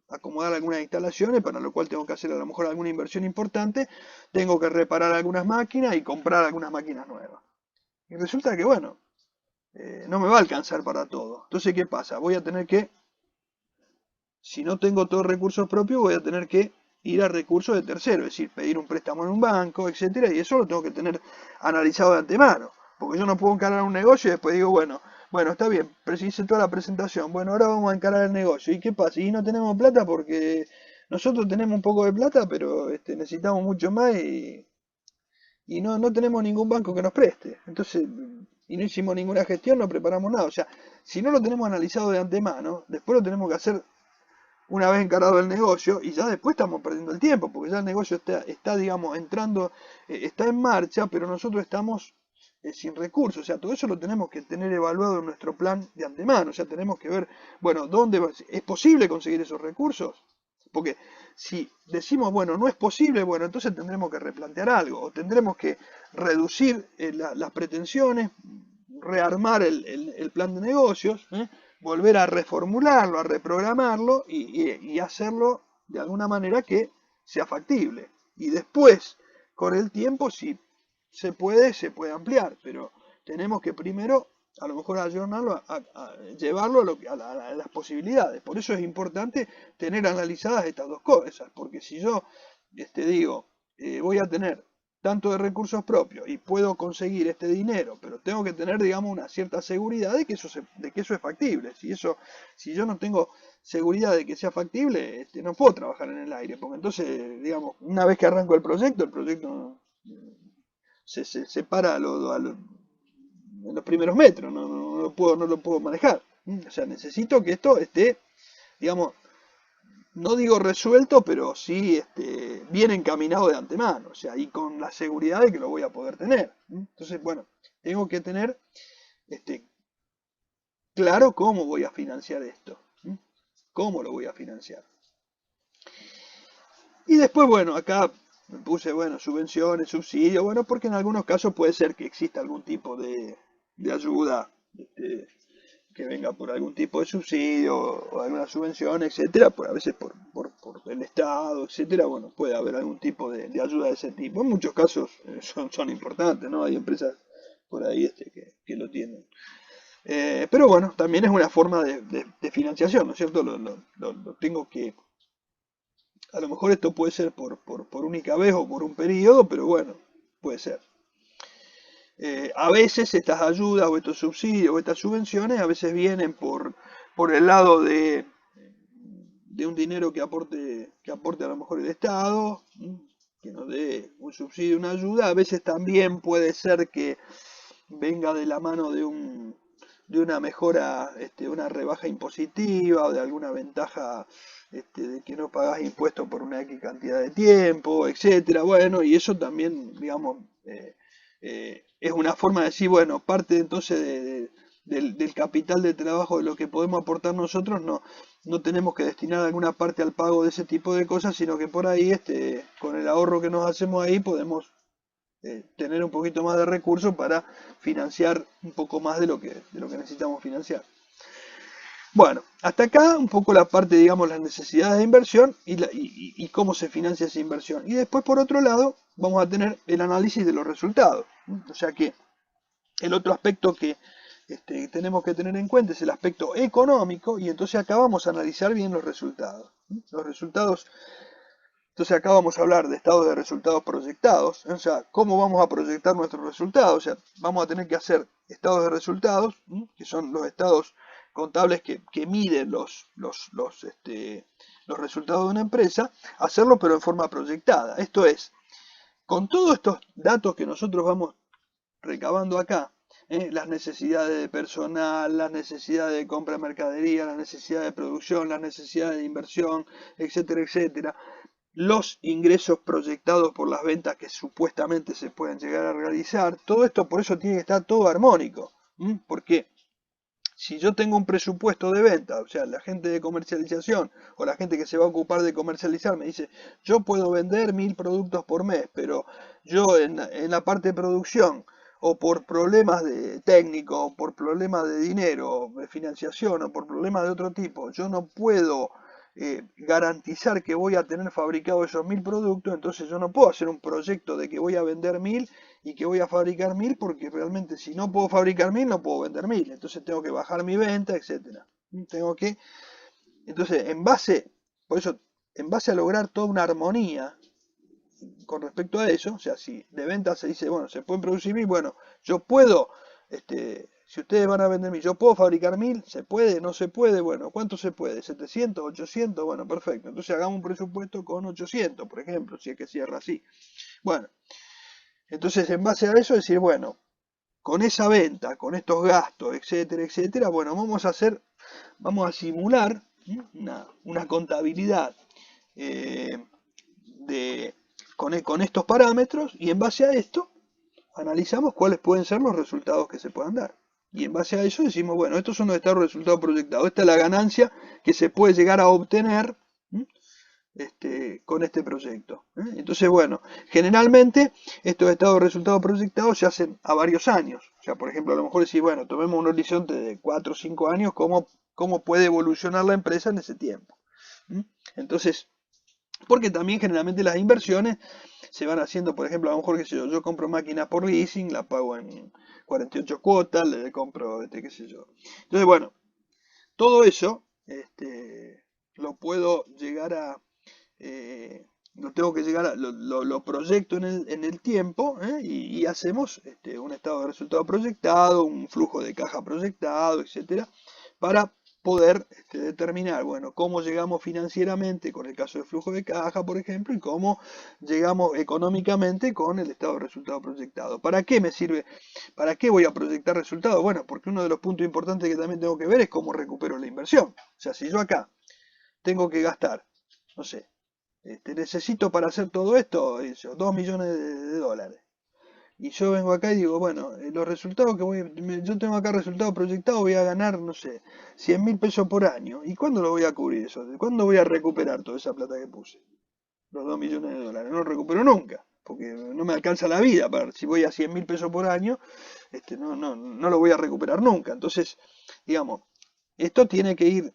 acomodar algunas instalaciones, para lo cual tengo que hacer a lo mejor alguna inversión importante, tengo que reparar algunas máquinas y comprar algunas máquinas nuevas. Y resulta que, bueno, no me va a alcanzar para todo. Entonces, ¿qué pasa? Voy a tener que, si no tengo todos recursos propios, voy a tener que ir a recursos de terceros, es decir, pedir un préstamo en un banco, etcétera, y eso lo tengo que tener analizado de antemano, porque yo no puedo encarar un negocio y después digo, bueno, está bien, hice toda la presentación, bueno, ahora vamos a encarar el negocio, ¿y qué pasa? Y no tenemos plata porque nosotros tenemos un poco de plata, pero necesitamos mucho más y no tenemos ningún banco que nos preste, entonces, y no hicimos ninguna gestión, no preparamos nada, o sea, si no lo tenemos analizado de antemano, después lo tenemos que hacer una vez encarado el negocio y ya después estamos perdiendo el tiempo, porque ya el negocio está digamos, entrando, está en marcha, pero nosotros estamos sin recursos, o sea, todo eso lo tenemos que tener evaluado en nuestro plan de antemano, o sea, tenemos que ver, bueno, ¿es posible conseguir esos recursos? Porque si decimos, bueno, no es posible, bueno, entonces tendremos que replantear algo, o tendremos que reducir las pretensiones, rearmar el plan de negocios, volver a reformularlo, a reprogramarlo y hacerlo de alguna manera que sea factible. Y después, con el tiempo, si se puede ampliar, pero tenemos que primero, a lo mejor ayornarlo, a llevarlo a las posibilidades. Por eso es importante tener analizadas estas dos cosas, porque si yo digo, voy a tener tanto de recursos propios y puedo conseguir este dinero, pero tengo que tener, digamos, una cierta seguridad de que eso es factible. Si yo no tengo seguridad de que sea factible, no puedo trabajar en el aire, porque entonces, digamos, una vez que arranco el proyecto se para en los primeros metros, no lo puedo manejar. O sea, necesito que esto esté, digamos, no digo resuelto, pero sí bien encaminado de antemano, o sea, y con la seguridad de que lo voy a poder tener. Entonces, bueno, tengo que tener claro cómo voy a financiar esto, cómo lo voy a financiar. Y después, bueno, acá me puse, bueno, subvenciones, subsidios, bueno, porque en algunos casos puede ser que exista algún tipo de ayuda que venga por algún tipo de subsidio o alguna subvención, etcétera, a veces por el Estado, etcétera, bueno, puede haber algún tipo de ayuda de ese tipo. En muchos casos son importantes, ¿no? Hay empresas por ahí que lo tienen. Pero bueno, también es una forma de financiación, ¿no es cierto? Lo tengo que... A lo mejor esto puede ser por única vez o por un periodo, pero bueno, puede ser. A veces estas ayudas o estos subsidios o estas subvenciones a veces vienen por el lado de un dinero que aporte a lo mejor el Estado, que nos dé un subsidio, una ayuda. A veces también puede ser que venga de la mano de una mejora, una rebaja impositiva o de alguna ventaja de que no pagás impuestos por una X cantidad de tiempo, etcétera. Bueno, y eso también, digamos, es una forma de decir, bueno, parte entonces del capital de trabajo de lo que podemos aportar nosotros, no tenemos que destinar alguna parte al pago de ese tipo de cosas, sino que por ahí, con el ahorro que nos hacemos ahí, podemos tener un poquito más de recursos para financiar un poco más de lo que necesitamos financiar. Bueno, hasta acá un poco la parte, digamos, las necesidades de inversión y cómo se financia esa inversión. Y después, por otro lado, vamos a tener el análisis de los resultados. O sea que el otro aspecto que tenemos que tener en cuenta es el aspecto económico, y entonces acá vamos a analizar bien los resultados. Los resultados, entonces acá vamos a hablar de estados de resultados proyectados, o sea, cómo vamos a proyectar nuestros resultados. O sea, vamos a tener que hacer estados de resultados, que son los estados contables que miden los resultados de una empresa, hacerlo pero en forma proyectada. Esto es, con todos estos datos que nosotros vamos recabando acá, las necesidades de personal, las necesidades de compra de mercadería, las necesidades de producción, las necesidades de inversión, etcétera, etcétera, los ingresos proyectados por las ventas que supuestamente se pueden llegar a realizar, todo esto por eso tiene que estar todo armónico, porque si yo tengo un presupuesto de venta, o sea, la gente de comercialización o la gente que se va a ocupar de comercializar me dice, yo puedo vender 1000 productos por mes, pero yo en la parte de producción, o por problemas de técnico, o por problemas de dinero, de financiación, o por problemas de otro tipo, yo no puedo garantizar que voy a tener fabricado esos 1000 productos, entonces yo no puedo hacer un proyecto de que voy a vender 1000 y que voy a fabricar 1000, porque realmente si no puedo fabricar 1000 no puedo vender 1000, entonces tengo que bajar mi venta, etcétera. Entonces por eso, en base a lograr toda una armonía con respecto a eso, o sea, si de venta se dice, bueno, se pueden producir 1000, bueno, yo puedo, si ustedes van a vender 1000, yo puedo fabricar 1000, ¿se puede? ¿No se puede? Bueno, ¿cuánto se puede? ¿700? ¿800? Bueno, perfecto, entonces hagamos un presupuesto con 800, por ejemplo, si es que cierra así. Bueno, entonces en base a eso decir, bueno, con esa venta, con estos gastos, etcétera, etcétera, bueno, vamos a simular una contabilidad con estos parámetros, y en base a esto analizamos cuáles pueden ser los resultados que se puedan dar. Y en base a eso decimos, bueno, estos son los resultados proyectados, esta es la ganancia que se puede llegar a obtener con este proyecto. Entonces, bueno, generalmente estos estados de resultados proyectados se hacen a varios años. O sea, por ejemplo, a lo mejor decir, bueno, tomemos un horizonte de 4 o 5 años, cómo puede evolucionar la empresa en ese tiempo. Entonces, porque también generalmente las inversiones se van haciendo, por ejemplo, a lo mejor, qué sé yo compro máquinas por leasing, la pago en 48 cuotas, le compro, qué sé yo. Entonces, bueno, todo eso lo puedo llegar a, lo proyecto en el tiempo, y hacemos un estado de resultado proyectado, un flujo de caja proyectado, etcétera, para poder determinar, bueno, cómo llegamos financieramente con el caso de flujo de caja, por ejemplo, y cómo llegamos económicamente con el estado de resultado proyectado. ¿Para qué me sirve? ¿Para qué voy a proyectar resultados? Bueno, porque uno de los puntos importantes que también tengo que ver es cómo recupero la inversión. O sea, si yo acá tengo que gastar, no sé, necesito para hacer todo esto 2 millones de dólares. Y yo vengo acá y digo, bueno, los resultados yo tengo acá resultados proyectados, voy a ganar, no sé, 100.000 pesos por año. ¿Y cuándo lo voy a cubrir eso? ¿Cuándo voy a recuperar toda esa plata que puse? Los 2 millones de dólares. No lo recupero nunca, porque no me alcanza la vida. Si voy a 100.000 pesos por año, no lo voy a recuperar nunca. Entonces, digamos, esto tiene que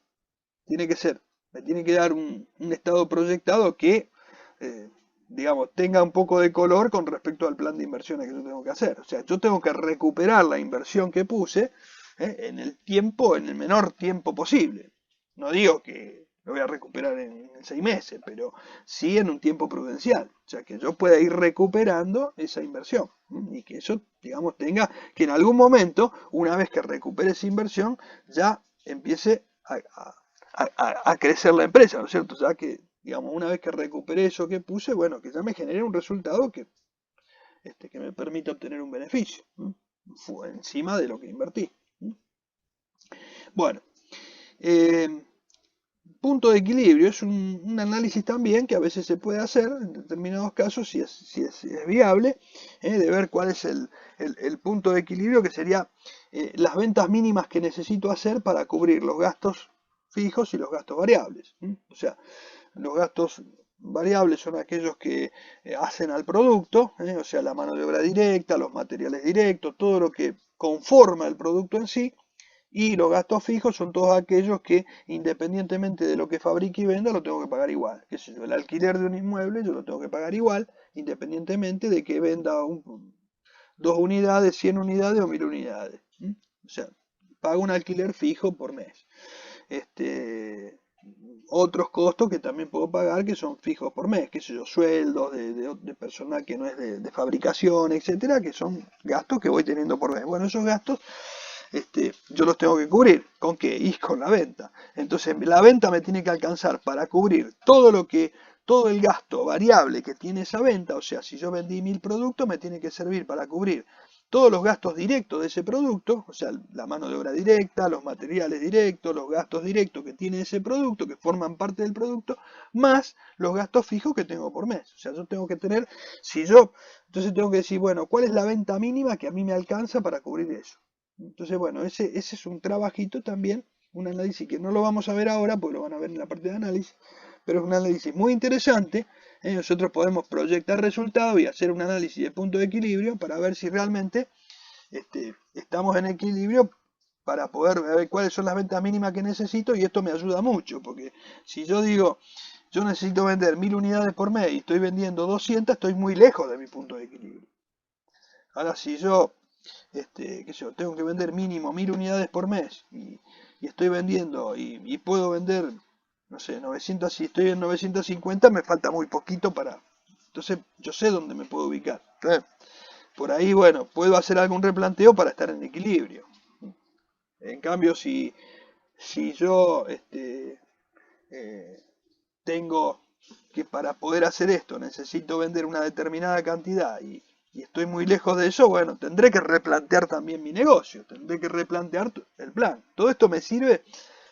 ser, me tiene que dar un estado proyectado que digamos, tenga un poco de color con respecto al plan de inversiones que yo tengo que hacer. O sea, yo tengo que recuperar la inversión que puse en el menor tiempo posible. No digo que lo voy a recuperar en 6 meses, pero sí en un tiempo prudencial. O sea, que yo pueda ir recuperando esa inversión y que eso, digamos, que en algún momento, una vez que recupere esa inversión, ya empiece a crecer la empresa, ¿no es cierto? Ya que, digamos, una vez que recupere eso que puse, bueno, que ya me genere un resultado que me permita obtener un beneficio encima de lo que invertí. Bueno, punto de equilibrio es un análisis también que a veces se puede hacer en determinados casos si es viable, de ver cuál es el punto de equilibrio, que sería las ventas mínimas que necesito hacer para cubrir los gastos fijos y los gastos variables. O sea, los gastos variables son aquellos que hacen al producto, o sea, la mano de obra directa, los materiales directos, todo lo que conforma el producto en sí. Y los gastos fijos son todos aquellos que, independientemente de lo que fabrique y venda, lo tengo que pagar igual. ¿Qué sé yo? El alquiler de un inmueble yo lo tengo que pagar igual, independientemente de que venda 2 unidades, 100 unidades o 1000 unidades. O sea, pago un alquiler fijo por mes. Otros costos que también puedo pagar que son fijos por mes, qué sé yo, sueldos de personal que no es de fabricación, etcétera, que son gastos que voy teniendo por mes. Bueno, esos gastos yo los tengo que cubrir. ¿Con qué? Y con la venta. Entonces la venta me tiene que alcanzar para cubrir todo el gasto variable que tiene esa venta. O sea, si yo vendí 1000 productos, me tiene que servir para cubrir todos los gastos directos de ese producto, o sea, la mano de obra directa, los materiales directos, los gastos directos que tiene ese producto, que forman parte del producto, más los gastos fijos que tengo por mes. O sea, yo tengo que tener, entonces tengo que decir, bueno, ¿cuál es la venta mínima que a mí me alcanza para cubrir eso? Entonces, bueno, ese es un trabajito también, un análisis que no lo vamos a ver ahora, porque lo van a ver en la parte de análisis, pero es un análisis muy interesante. Nosotros podemos proyectar resultados y hacer un análisis de punto de equilibrio para ver si realmente estamos en equilibrio, para poder ver cuáles son las ventas mínimas que necesito, y esto me ayuda mucho, porque si yo digo, yo necesito vender 1000 unidades por mes y estoy vendiendo 200, estoy muy lejos de mi punto de equilibrio. Ahora, si yo tengo que vender mínimo 1000 unidades por mes y estoy vendiendo y puedo vender, no sé, 900, si estoy en 950, me falta muy poquito para... Entonces yo sé dónde me puedo ubicar. Por ahí, bueno, puedo hacer algún replanteo para estar en equilibrio. En cambio, si yo tengo que, para poder hacer esto, necesito vender una determinada cantidad y estoy muy lejos de eso, bueno, tendré que replantear también mi negocio, tendré que replantear el plan. Todo esto me sirve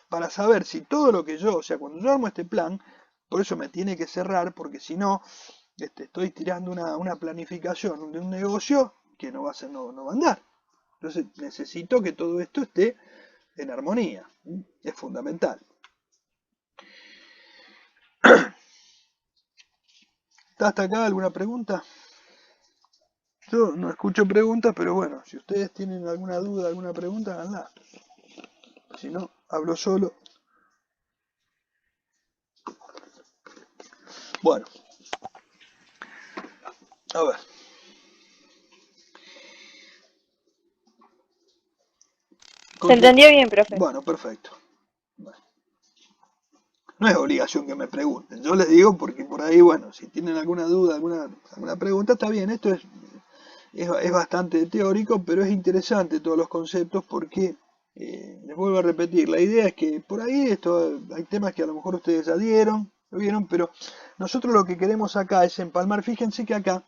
para saber si todo lo que o sea, cuando yo armo este plan, por eso me tiene que cerrar, porque si no, estoy tirando una planificación de un negocio que no va a andar. Entonces necesito que todo esto esté en armonía. Es fundamental. ¿Está hasta acá alguna pregunta? Yo no escucho preguntas, pero bueno, si ustedes tienen alguna duda, alguna pregunta, háganla. Si no, hablo solo. Bueno. A ver. ¿Se entendió bien, profe? Bueno, perfecto. Bueno. No es obligación que me pregunten. Yo les digo porque por ahí, bueno, si tienen alguna duda, alguna pregunta, está bien. Esto es bastante teórico, pero es interesante todos los conceptos porque, les vuelvo a repetir, la idea es que por ahí hay temas que a lo mejor ustedes ya vieron, pero nosotros lo que queremos acá es empalmar. Fíjense que acá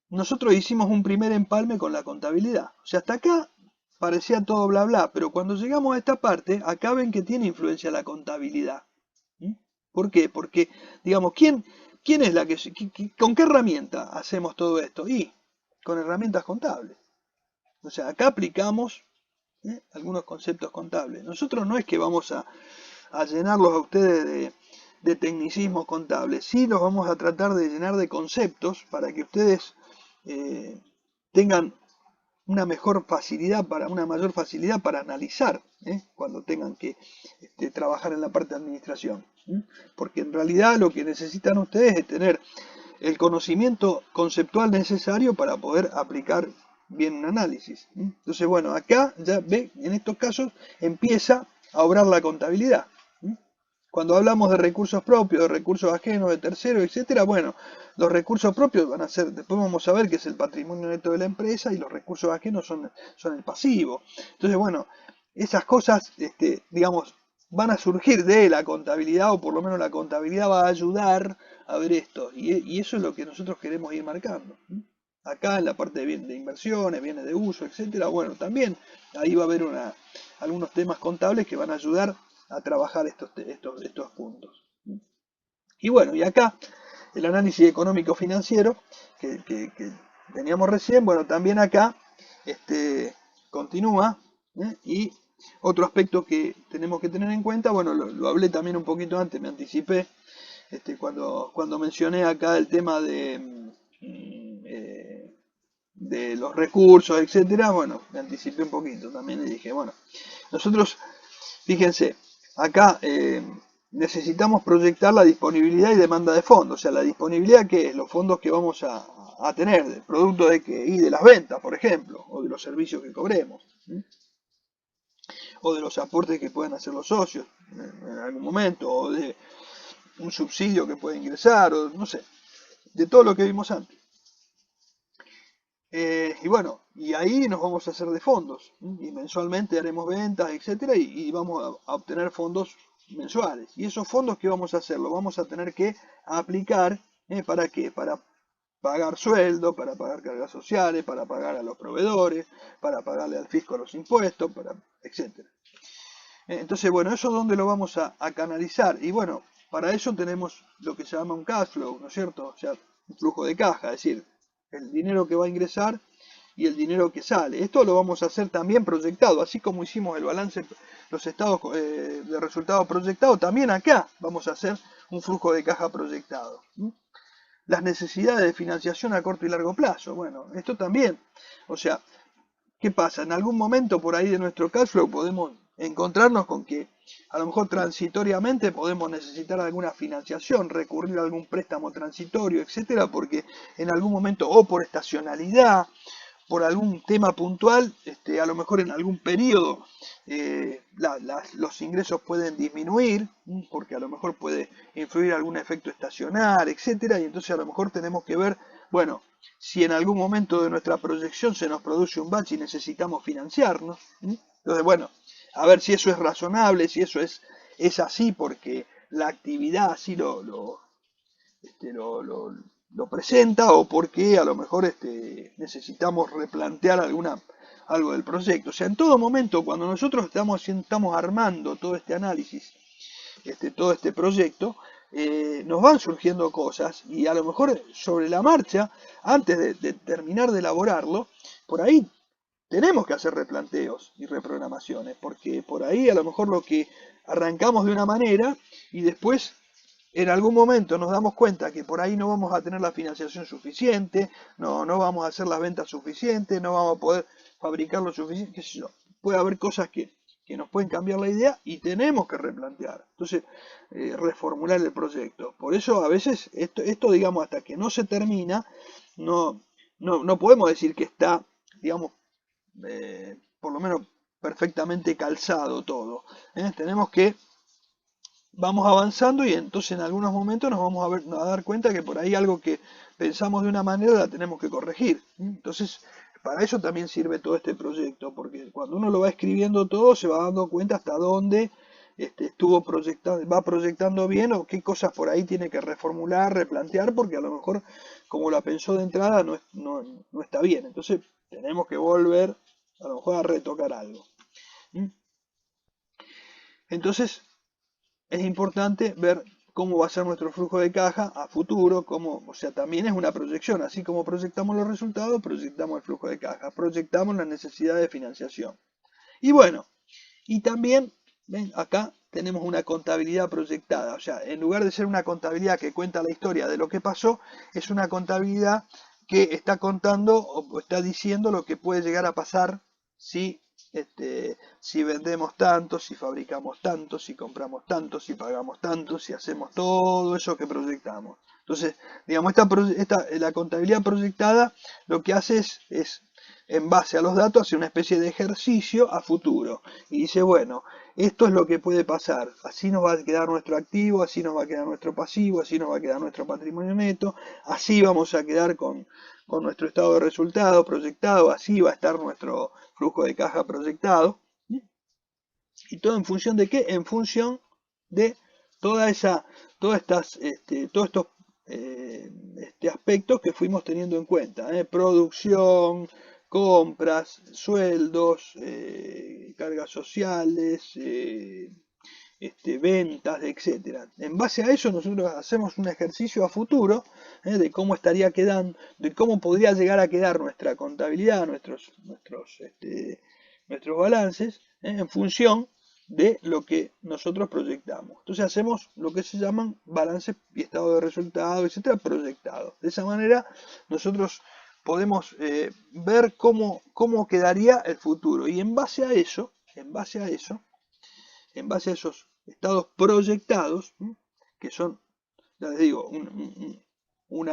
nosotros hicimos un primer empalme con la contabilidad. O sea, hasta acá parecía todo bla bla, pero cuando llegamos a esta parte, acá ven que tiene influencia la contabilidad. ¿Por qué? Porque, digamos, ¿quién es la con qué herramienta hacemos todo esto? Y con herramientas contables. O sea, acá aplicamos algunos conceptos contables. Nosotros no es que vamos a llenarlos a ustedes de tecnicismos contables, sí los vamos a tratar de llenar de conceptos para que ustedes tengan una mayor facilidad para analizar cuando tengan que trabajar en la parte de administración. Porque en realidad lo que necesitan ustedes es tener el conocimiento conceptual necesario para poder aplicar bien un análisis. Entonces, bueno, acá ya ve, en estos casos empieza a obrar la contabilidad. Cuando hablamos de recursos propios, de recursos ajenos, de terceros, etcétera, bueno, los recursos propios van a ser, después vamos a ver que es el patrimonio neto de la empresa, y los recursos ajenos son el pasivo. Entonces, bueno, esas cosas, digamos, van a surgir de la contabilidad, o por lo menos la contabilidad va a ayudar a ver esto, y eso es lo que nosotros queremos ir marcando. Acá en la parte de inversiones, bienes de uso, etcétera, bueno, también ahí va a haber algunos temas contables que van a ayudar a trabajar estos puntos. Y bueno, y acá el análisis económico financiero que teníamos recién, bueno, también acá continúa, y otro aspecto que tenemos que tener en cuenta, bueno, lo hablé también un poquito antes, me anticipé, cuando mencioné acá el tema de los recursos, etcétera, bueno, me anticipé un poquito también y dije, bueno, nosotros, fíjense, acá necesitamos proyectar la disponibilidad y demanda de fondos, o sea, la disponibilidad que es los fondos que vamos a tener, del producto y de las ventas, por ejemplo, o de los servicios que cobremos, o de los aportes que puedan hacer los socios en algún momento, o de un subsidio que pueda ingresar, o no sé, de todo lo que vimos antes. Y bueno, y ahí nos vamos a hacer de fondos, y mensualmente haremos ventas, etcétera, y vamos a obtener fondos mensuales. Y esos fondos, ¿qué vamos a hacer? Los vamos a tener que aplicar, ¿para qué? Para pagar sueldo, para pagar cargas sociales, para pagar a los proveedores, para pagarle al fisco los impuestos, etcétera. Entonces, bueno, ¿eso dónde lo vamos a canalizar? Y bueno, para eso tenemos lo que se llama un cash flow, ¿no es cierto? O sea, un flujo de caja, es decir, el dinero que va a ingresar y el dinero que sale. Esto lo vamos a hacer también proyectado, así como hicimos el balance, los estados de resultado proyectado, también acá vamos a hacer un flujo de caja proyectado. Las necesidades de financiación a corto y largo plazo, bueno, esto también, o sea, ¿qué pasa? En algún momento por ahí de nuestro cash flow podemos encontrarnos con que a lo mejor transitoriamente podemos necesitar alguna financiación, recurrir a algún préstamo transitorio, etcétera, porque en algún momento, o por estacionalidad, por algún tema puntual, a lo mejor en algún periodo los ingresos pueden disminuir, porque a lo mejor puede influir algún efecto estacional, etcétera, y entonces a lo mejor tenemos que ver, bueno, si en algún momento de nuestra proyección se nos produce un bache y necesitamos financiarnos. Entonces, bueno, a ver si eso es razonable, si eso es así porque la actividad así lo presenta, o porque a lo mejor necesitamos replantear algo del proyecto. O sea, en todo momento, cuando nosotros estamos armando todo este análisis, todo este proyecto, nos van surgiendo cosas, y a lo mejor sobre la marcha, antes de terminar de elaborarlo, por ahí tenemos que hacer replanteos y reprogramaciones, porque por ahí a lo mejor lo que arrancamos de una manera y después en algún momento nos damos cuenta que por ahí no vamos a tener la financiación suficiente, no vamos a hacer las ventas suficientes, no vamos a poder fabricar lo suficiente, qué sé yo. Puede haber cosas que nos pueden cambiar la idea y tenemos que replantear. Entonces, reformular el proyecto. Por eso a veces esto digamos, hasta que no se termina, no podemos decir que está, digamos, por lo menos perfectamente calzado todo. Tenemos que vamos avanzando, y entonces en algunos momentos nos vamos a dar cuenta que por ahí algo que pensamos de una manera la tenemos que corregir. Entonces, para eso también sirve todo este proyecto, porque cuando uno lo va escribiendo todo se va dando cuenta hasta dónde va proyectando bien, o qué cosas por ahí tiene que reformular, replantear, porque a lo mejor como la pensó de entrada no está bien. Entonces tenemos que volver a lo mejor a retocar algo. Entonces es importante ver cómo va a ser nuestro flujo de caja a futuro, o sea, también es una proyección, así como proyectamos los resultados, proyectamos el flujo de caja, proyectamos la necesidad de financiación. Y bueno, y también, ven, acá tenemos una contabilidad proyectada, o sea, en lugar de ser una contabilidad que cuenta la historia de lo que pasó, es una contabilidad que está contando o está diciendo lo que puede llegar a pasar si vendemos tanto, si fabricamos tanto, si compramos tanto, si pagamos tanto, si hacemos todo eso que proyectamos. Entonces, digamos, la contabilidad proyectada lo que hace es en base a los datos, hace una especie de ejercicio a futuro. Y dice, bueno, esto es lo que puede pasar. Así nos va a quedar nuestro activo, así nos va a quedar nuestro pasivo, así nos va a quedar nuestro patrimonio neto, así vamos a quedar con nuestro estado de resultado proyectado, así va a estar nuestro flujo de caja proyectado. ¿Y todo en función de qué? En función de todos estos aspectos que fuimos teniendo en cuenta. Producción, compras, sueldos, cargas sociales, ventas, etcétera. En base a eso nosotros hacemos un ejercicio a futuro de cómo estaría quedando, de cómo podría llegar a quedar nuestra contabilidad, nuestros balances, en función de lo que nosotros proyectamos. Entonces hacemos lo que se llaman balances y estado de resultado, etcétera, proyectados. De esa manera nosotros podemos ver cómo quedaría el futuro, y en base a esos estados proyectados, que son, ya les digo, un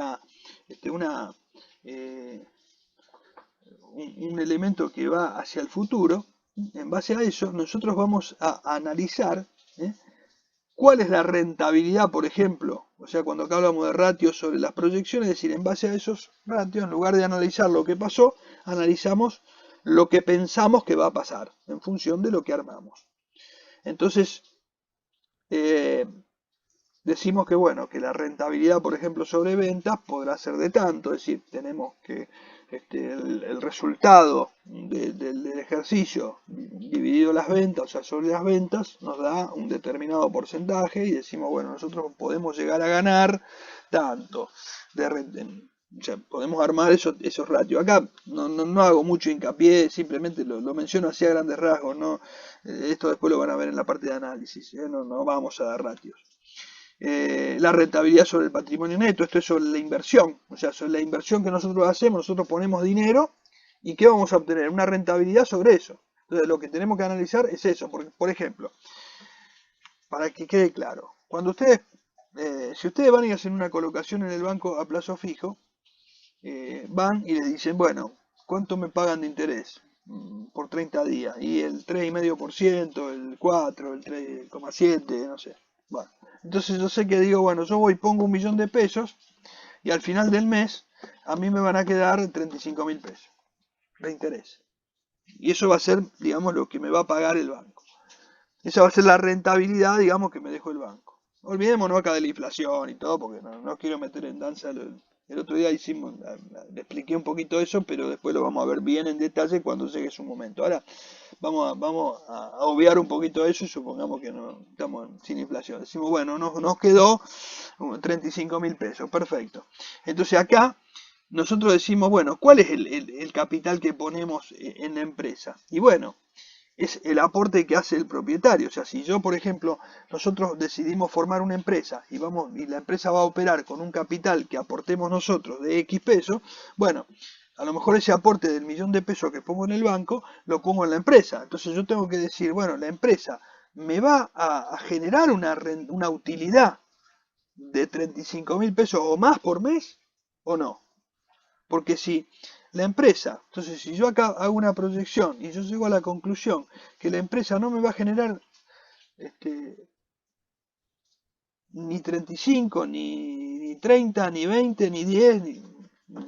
elemento que va hacia el futuro. En base a eso nosotros vamos a analizar cuál es la rentabilidad, por ejemplo. O sea, cuando acá hablamos de ratios sobre las proyecciones, es decir, en base a esos ratios, en lugar de analizar lo que pasó, analizamos lo que pensamos que va a pasar en función de lo que armamos. Entonces, decimos que bueno, que la rentabilidad, por ejemplo, sobre ventas podrá ser de tanto, es decir, tenemos que el resultado del ejercicio dividido las ventas, o sea, sobre las ventas, nos da un determinado porcentaje y decimos, bueno, nosotros podemos llegar a ganar tanto o sea, podemos armar esos ratios. Acá no hago mucho hincapié, simplemente lo menciono así a grandes rasgos, ¿no? Esto después lo van a ver en la parte de análisis, no vamos a dar ratios. La rentabilidad sobre el patrimonio neto, esto es sobre la inversión, o sea, sobre la inversión que nosotros hacemos, nosotros ponemos dinero y ¿qué vamos a obtener? Una rentabilidad sobre eso. Entonces lo que tenemos que analizar es eso, porque, por ejemplo, para que quede claro, cuando ustedes, si ustedes van y hacen una colocación en el banco a plazo fijo, van y les dicen, bueno, ¿cuánto me pagan de interés por 30 días? Y el 3,5%, el 4%, el 3,7%, no sé. Bueno, entonces yo sé que digo, bueno, yo pongo 1.000.000 de pesos y al final del mes a mí me van a quedar 35.000 pesos de interés. Y eso va a ser, digamos, lo que me va a pagar el banco. Esa va a ser la rentabilidad, digamos, que me dejó el banco. Olvidémonos acá de la inflación y todo, porque no quiero meter en danza. El otro día le expliqué un poquito eso, pero después lo vamos a ver bien en detalle cuando llegue su momento. Ahora vamos a obviar un poquito eso y supongamos que no estamos sin inflación. Decimos, bueno, nos quedó 35.000 pesos, perfecto. Entonces acá nosotros decimos, bueno, ¿cuál es el capital que ponemos en la empresa? Y bueno, es el aporte que hace el propietario. O sea, si yo, por ejemplo, nosotros decidimos formar una empresa y la empresa va a operar con un capital que aportemos nosotros de X pesos, bueno, a lo mejor ese aporte del 1.000.000 de pesos que pongo en el banco, lo pongo en la empresa. Entonces yo tengo que decir, bueno, la empresa me va a generar una utilidad de 35.000 pesos o más por mes, o no. Porque si la empresa, entonces si yo acá hago una proyección y yo llego a la conclusión que la empresa no me va a generar ni 35, ni 30, ni 20, ni 10, me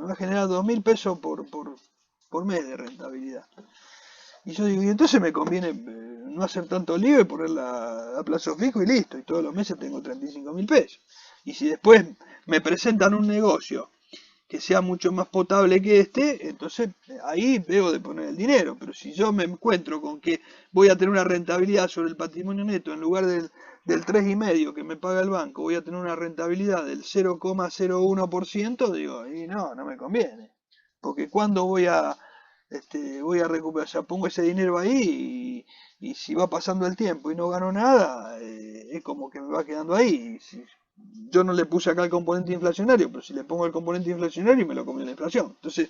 va a generar 2.000 pesos por mes de rentabilidad. Y yo digo, y entonces me conviene no hacer tanto lío y ponerla a plazo fijo y listo, y todos los meses tengo 35.000 pesos. Y si después me presentan un negocio que sea mucho más potable que entonces ahí debo de poner el dinero. Pero si yo me encuentro con que voy a tener una rentabilidad sobre el patrimonio neto en lugar del 3,5% que me paga el banco, voy a tener una rentabilidad del 0,01%, digo, y no me conviene. Porque cuando voy a recuperar, o sea, pongo ese dinero ahí y si va pasando el tiempo y no gano nada, es como que me va quedando ahí. Yo no le puse acá el componente inflacionario, pero si le pongo el componente inflacionario me lo comió la inflación. Entonces,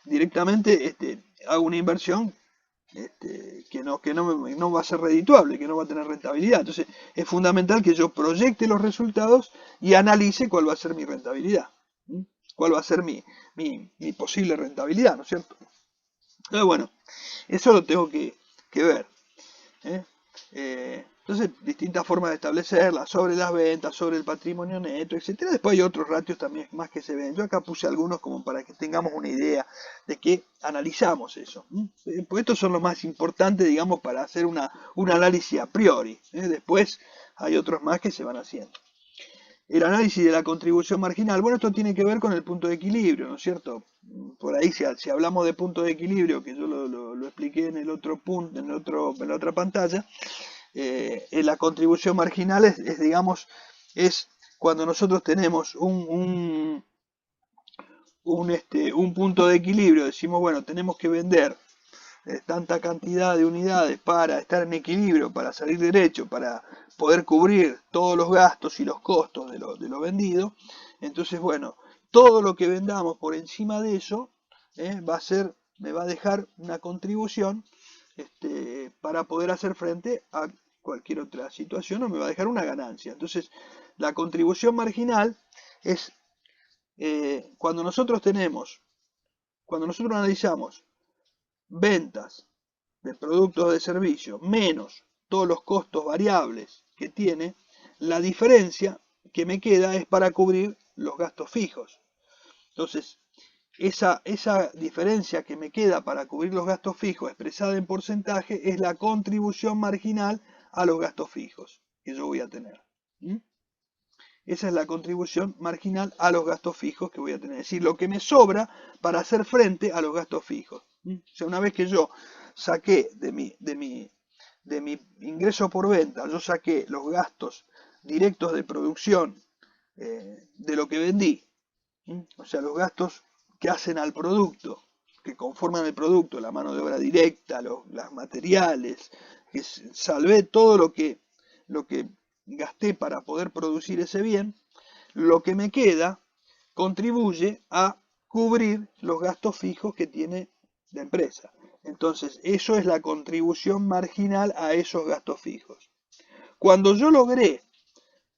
directamente hago una inversión que no va a ser redituable, que no va a tener rentabilidad. Entonces, es fundamental que yo proyecte los resultados y analice cuál va a ser mi rentabilidad, cuál va a ser mi posible rentabilidad, ¿no es cierto? Pero bueno, eso lo tengo que ver. Entonces, distintas formas de establecerla, sobre las ventas, sobre el patrimonio neto, etcétera. Después hay otros ratios también más que se ven. Yo acá puse algunos como para que tengamos una idea de que analizamos eso. Pues estos son los más importantes, digamos, para hacer un análisis a priori. Después hay otros más que se van haciendo. el análisis de la contribución marginal. Bueno, esto tiene que ver con el punto de equilibrio, ¿no es cierto? Por ahí, si hablamos de punto de equilibrio, que yo lo expliqué en el otro punto, en la otra pantalla, la contribución marginal digamos, es cuando nosotros tenemos un punto de equilibrio. Decimos, bueno, tenemos que vender tanta cantidad de unidades para estar en equilibrio, para salir derecho, para poder cubrir todos los gastos y los costos de lo vendido. Entonces, bueno, todo lo que vendamos por encima de eso me va a dejar una contribución para poder hacer frente a cualquier otra situación, o me va a dejar una ganancia. Entonces, la contribución marginal es cuando nosotros analizamos ventas de productos o de servicios menos todos los costos variables que tiene, la diferencia que me queda es para cubrir los gastos fijos. Entonces, esa diferencia que me queda para cubrir los gastos fijos expresada en porcentaje es la contribución marginal a los gastos fijos que yo voy a tener. Esa es la contribución marginal a los gastos fijos que voy a tener. Es decir, lo que me sobra para hacer frente a los gastos fijos. O sea, una vez que yo saqué de mi ingreso por venta, yo saqué los gastos directos de producción de lo que vendí. O sea, los gastos que hacen al producto, que conforman el producto, la mano de obra directa, los materiales, que salvé todo lo que gasté para poder producir ese bien, lo que me queda contribuye a cubrir los gastos fijos que tiene la empresa. Entonces, eso es la contribución marginal a esos gastos fijos. Cuando yo logré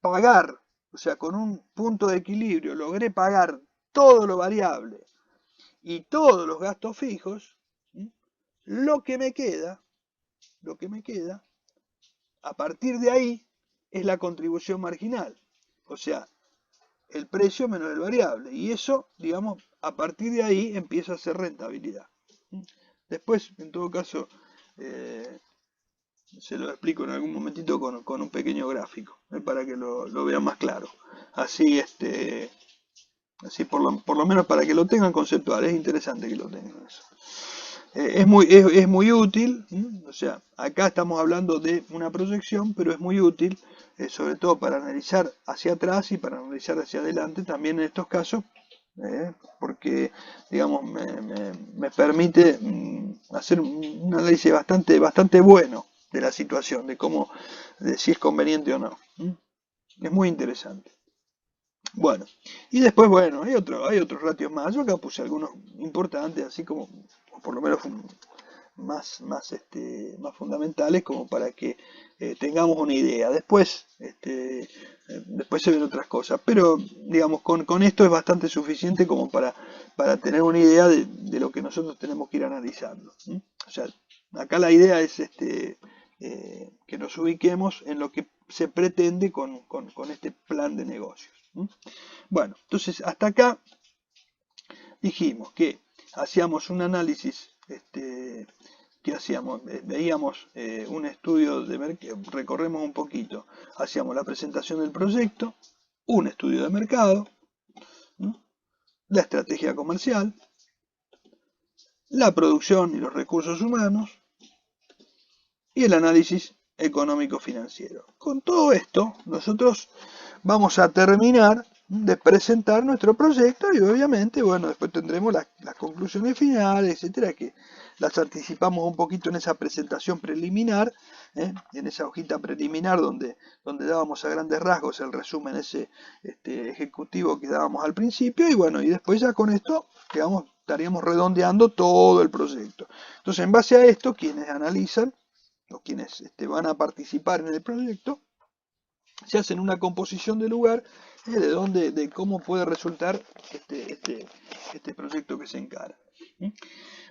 pagar, o sea, con un punto de equilibrio, logré pagar todo lo variable y todos los gastos fijos, lo que me queda, a partir de ahí, es la contribución marginal, o sea, el precio menos el variable, y eso, digamos, a partir de ahí empieza a ser rentabilidad. Después, en todo caso, se lo explico en algún momentito con un pequeño gráfico, para que lo vean más claro. Así, así por lo menos para que lo tengan conceptual, es interesante que lo tengan eso. Es muy útil, o sea, acá estamos hablando de una proyección, pero es muy útil, sobre todo para analizar hacia atrás y para analizar hacia adelante también en estos casos, porque, digamos, me permite hacer un análisis bastante bueno de la situación, de si es conveniente o no. Es muy interesante. Bueno, y después, bueno, hay otros ratios más. Yo acá puse algunos importantes, así como, por lo menos más fundamentales, como para que tengamos una idea. Después se ven otras cosas, pero digamos, con esto es bastante suficiente como para tener una idea de lo que nosotros tenemos que ir analizando. O sea, acá la idea es que nos ubiquemos en lo que se pretende con este plan de negocios. Bueno, entonces hasta acá dijimos que hacíamos un análisis, que hacíamos, veíamos un estudio de mercado, recorremos un poquito, hacíamos la presentación del proyecto, un estudio de mercado, la estrategia comercial, la producción y los recursos humanos y el análisis económico-financiero. Con todo esto, nosotros vamos a terminar de presentar nuestro proyecto y obviamente, bueno, después tendremos las conclusiones finales, etcétera, que las anticipamos un poquito en esa presentación preliminar, en esa hojita preliminar donde dábamos a grandes rasgos el resumen ese ejecutivo que dábamos al principio, y bueno, y después ya con esto estaríamos redondeando todo el proyecto. Entonces, en base a esto, quienes analizan o quienes van a participar en el proyecto, se hacen una composición de lugar de cómo puede resultar este proyecto que se encara.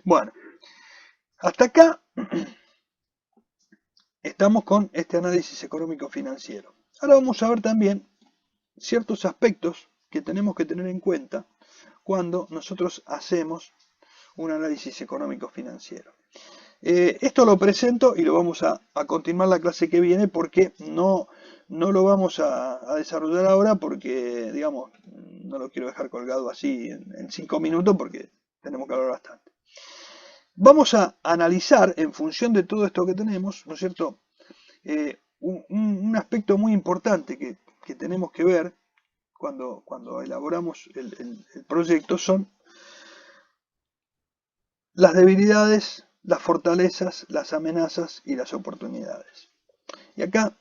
Bueno, hasta acá estamos con este análisis económico-financiero. Ahora vamos a ver también ciertos aspectos que tenemos que tener en cuenta cuando nosotros hacemos un análisis económico-financiero. Esto lo presento y lo vamos a continuar la clase que viene porque no no lo vamos a desarrollar ahora porque, digamos, no lo quiero dejar colgado así en 5 minutos porque tenemos que hablar bastante. Vamos a analizar en función de todo esto que tenemos, ¿no es cierto?, un aspecto muy importante que tenemos que ver cuando elaboramos el proyecto son las debilidades, las fortalezas, las amenazas y las oportunidades. Y acá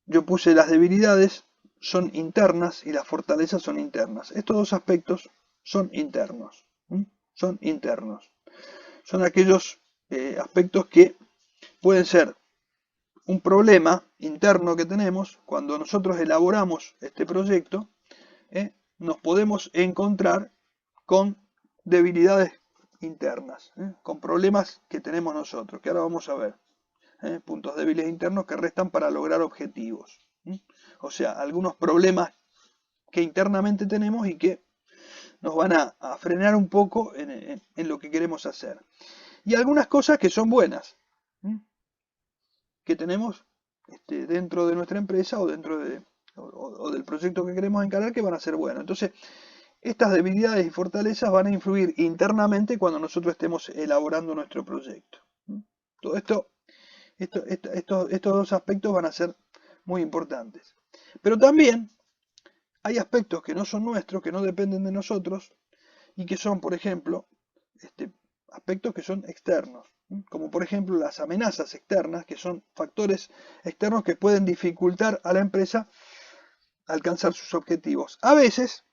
yo puse las debilidades son internas y las fortalezas son internas. Estos dos aspectos son internos. Son internos. Son aquellos aspectos que pueden ser un problema interno que tenemos cuando nosotros elaboramos este proyecto. Nos podemos encontrar con debilidades internas, con problemas que tenemos nosotros, que ahora vamos a ver. Puntos débiles internos que restan para lograr objetivos. O sea, algunos problemas que internamente tenemos y que nos van a frenar un poco en lo que queremos hacer. Y algunas cosas que son buenas, que tenemos dentro de nuestra empresa o dentro o del proyecto que queremos encarar, que van a ser buenos. Entonces, estas debilidades y fortalezas van a influir internamente cuando nosotros estemos elaborando nuestro proyecto. Todo esto, estos dos aspectos van a ser muy importantes. Pero también hay aspectos que no son nuestros, que no dependen de nosotros, y que son, por ejemplo, aspectos que son externos, como por ejemplo las amenazas externas, que son factores externos que pueden dificultar a la empresa alcanzar sus objetivos. A veces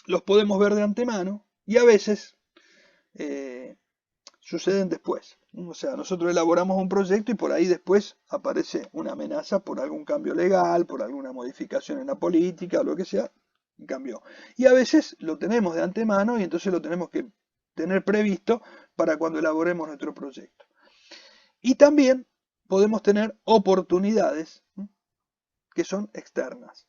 los podemos ver de antemano y a veces suceden después. O sea, nosotros elaboramos un proyecto y por ahí después aparece una amenaza por algún cambio legal, por alguna modificación en la política o lo que sea, y cambió. Y a veces lo tenemos de antemano y entonces lo tenemos que tener previsto para cuando elaboremos nuestro proyecto. Y también podemos tener oportunidades que son externas.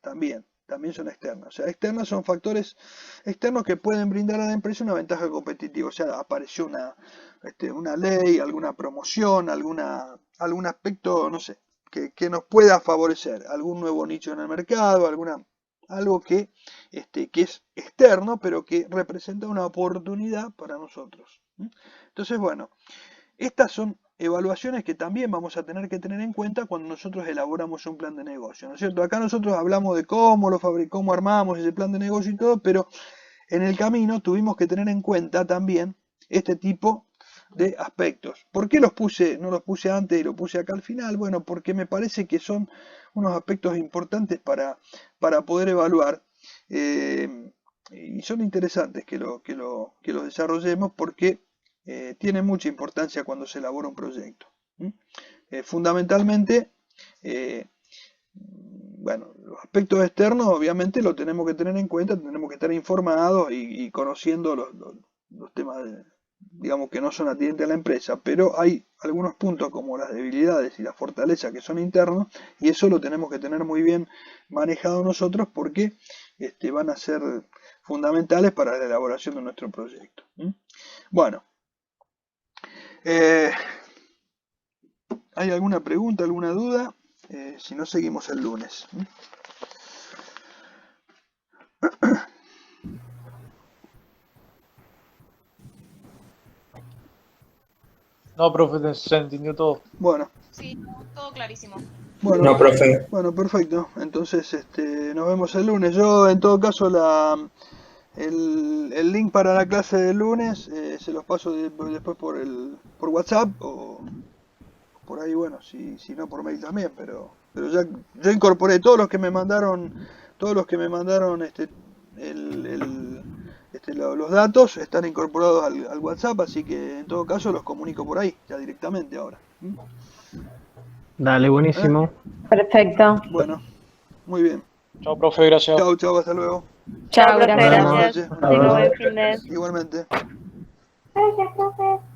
También son externas. O sea, externas son factores externos que pueden brindar a la empresa una ventaja competitiva. O sea, apareció una ley, alguna promoción, algún aspecto, no sé, que nos pueda favorecer, algún nuevo nicho en el mercado, algo que es externo, pero que representa una oportunidad para nosotros. Entonces, bueno, estas son evaluaciones que también vamos a tener que tener en cuenta cuando nosotros elaboramos un plan de negocio, ¿no es cierto? Acá nosotros hablamos de cómo armamos ese plan de negocio y todo, pero en el camino tuvimos que tener en cuenta también este tipo de aspectos. ¿Por qué no los puse antes y lo puse acá al final? Bueno, porque me parece que son unos aspectos importantes para poder evaluar y son interesantes que lo desarrollemos porque tiene mucha importancia cuando se elabora un proyecto. Fundamentalmente, bueno, los aspectos externos obviamente lo tenemos que tener en cuenta, tenemos que estar informados y conociendo los temas, digamos, que no son atinentes a la empresa, pero hay algunos puntos como las debilidades y las fortalezas que son internos y eso lo tenemos que tener muy bien manejado nosotros porque van a ser fundamentales para la elaboración de nuestro proyecto. Bueno. ¿Hay alguna pregunta, alguna duda? Si no, seguimos el lunes. No, profe, se entendió todo. Bueno. Sí, todo clarísimo. Bueno, no, profe. Bueno, perfecto. Entonces, nos vemos el lunes. Yo, en todo caso, el link para la clase del lunes se los paso después por WhatsApp o por ahí, bueno, si no por mail también, pero ya yo incorporé todos los que me mandaron los datos están incorporados al WhatsApp, así que en todo caso los comunico por ahí, ya directamente ahora. Dale, buenísimo. Perfecto. Bueno, muy bien. Chao, profe, gracias. Chao, hasta luego. Chao, profe, Nos vemos. gracias. Tenga buen fin de. Igualmente. Gracias, profe.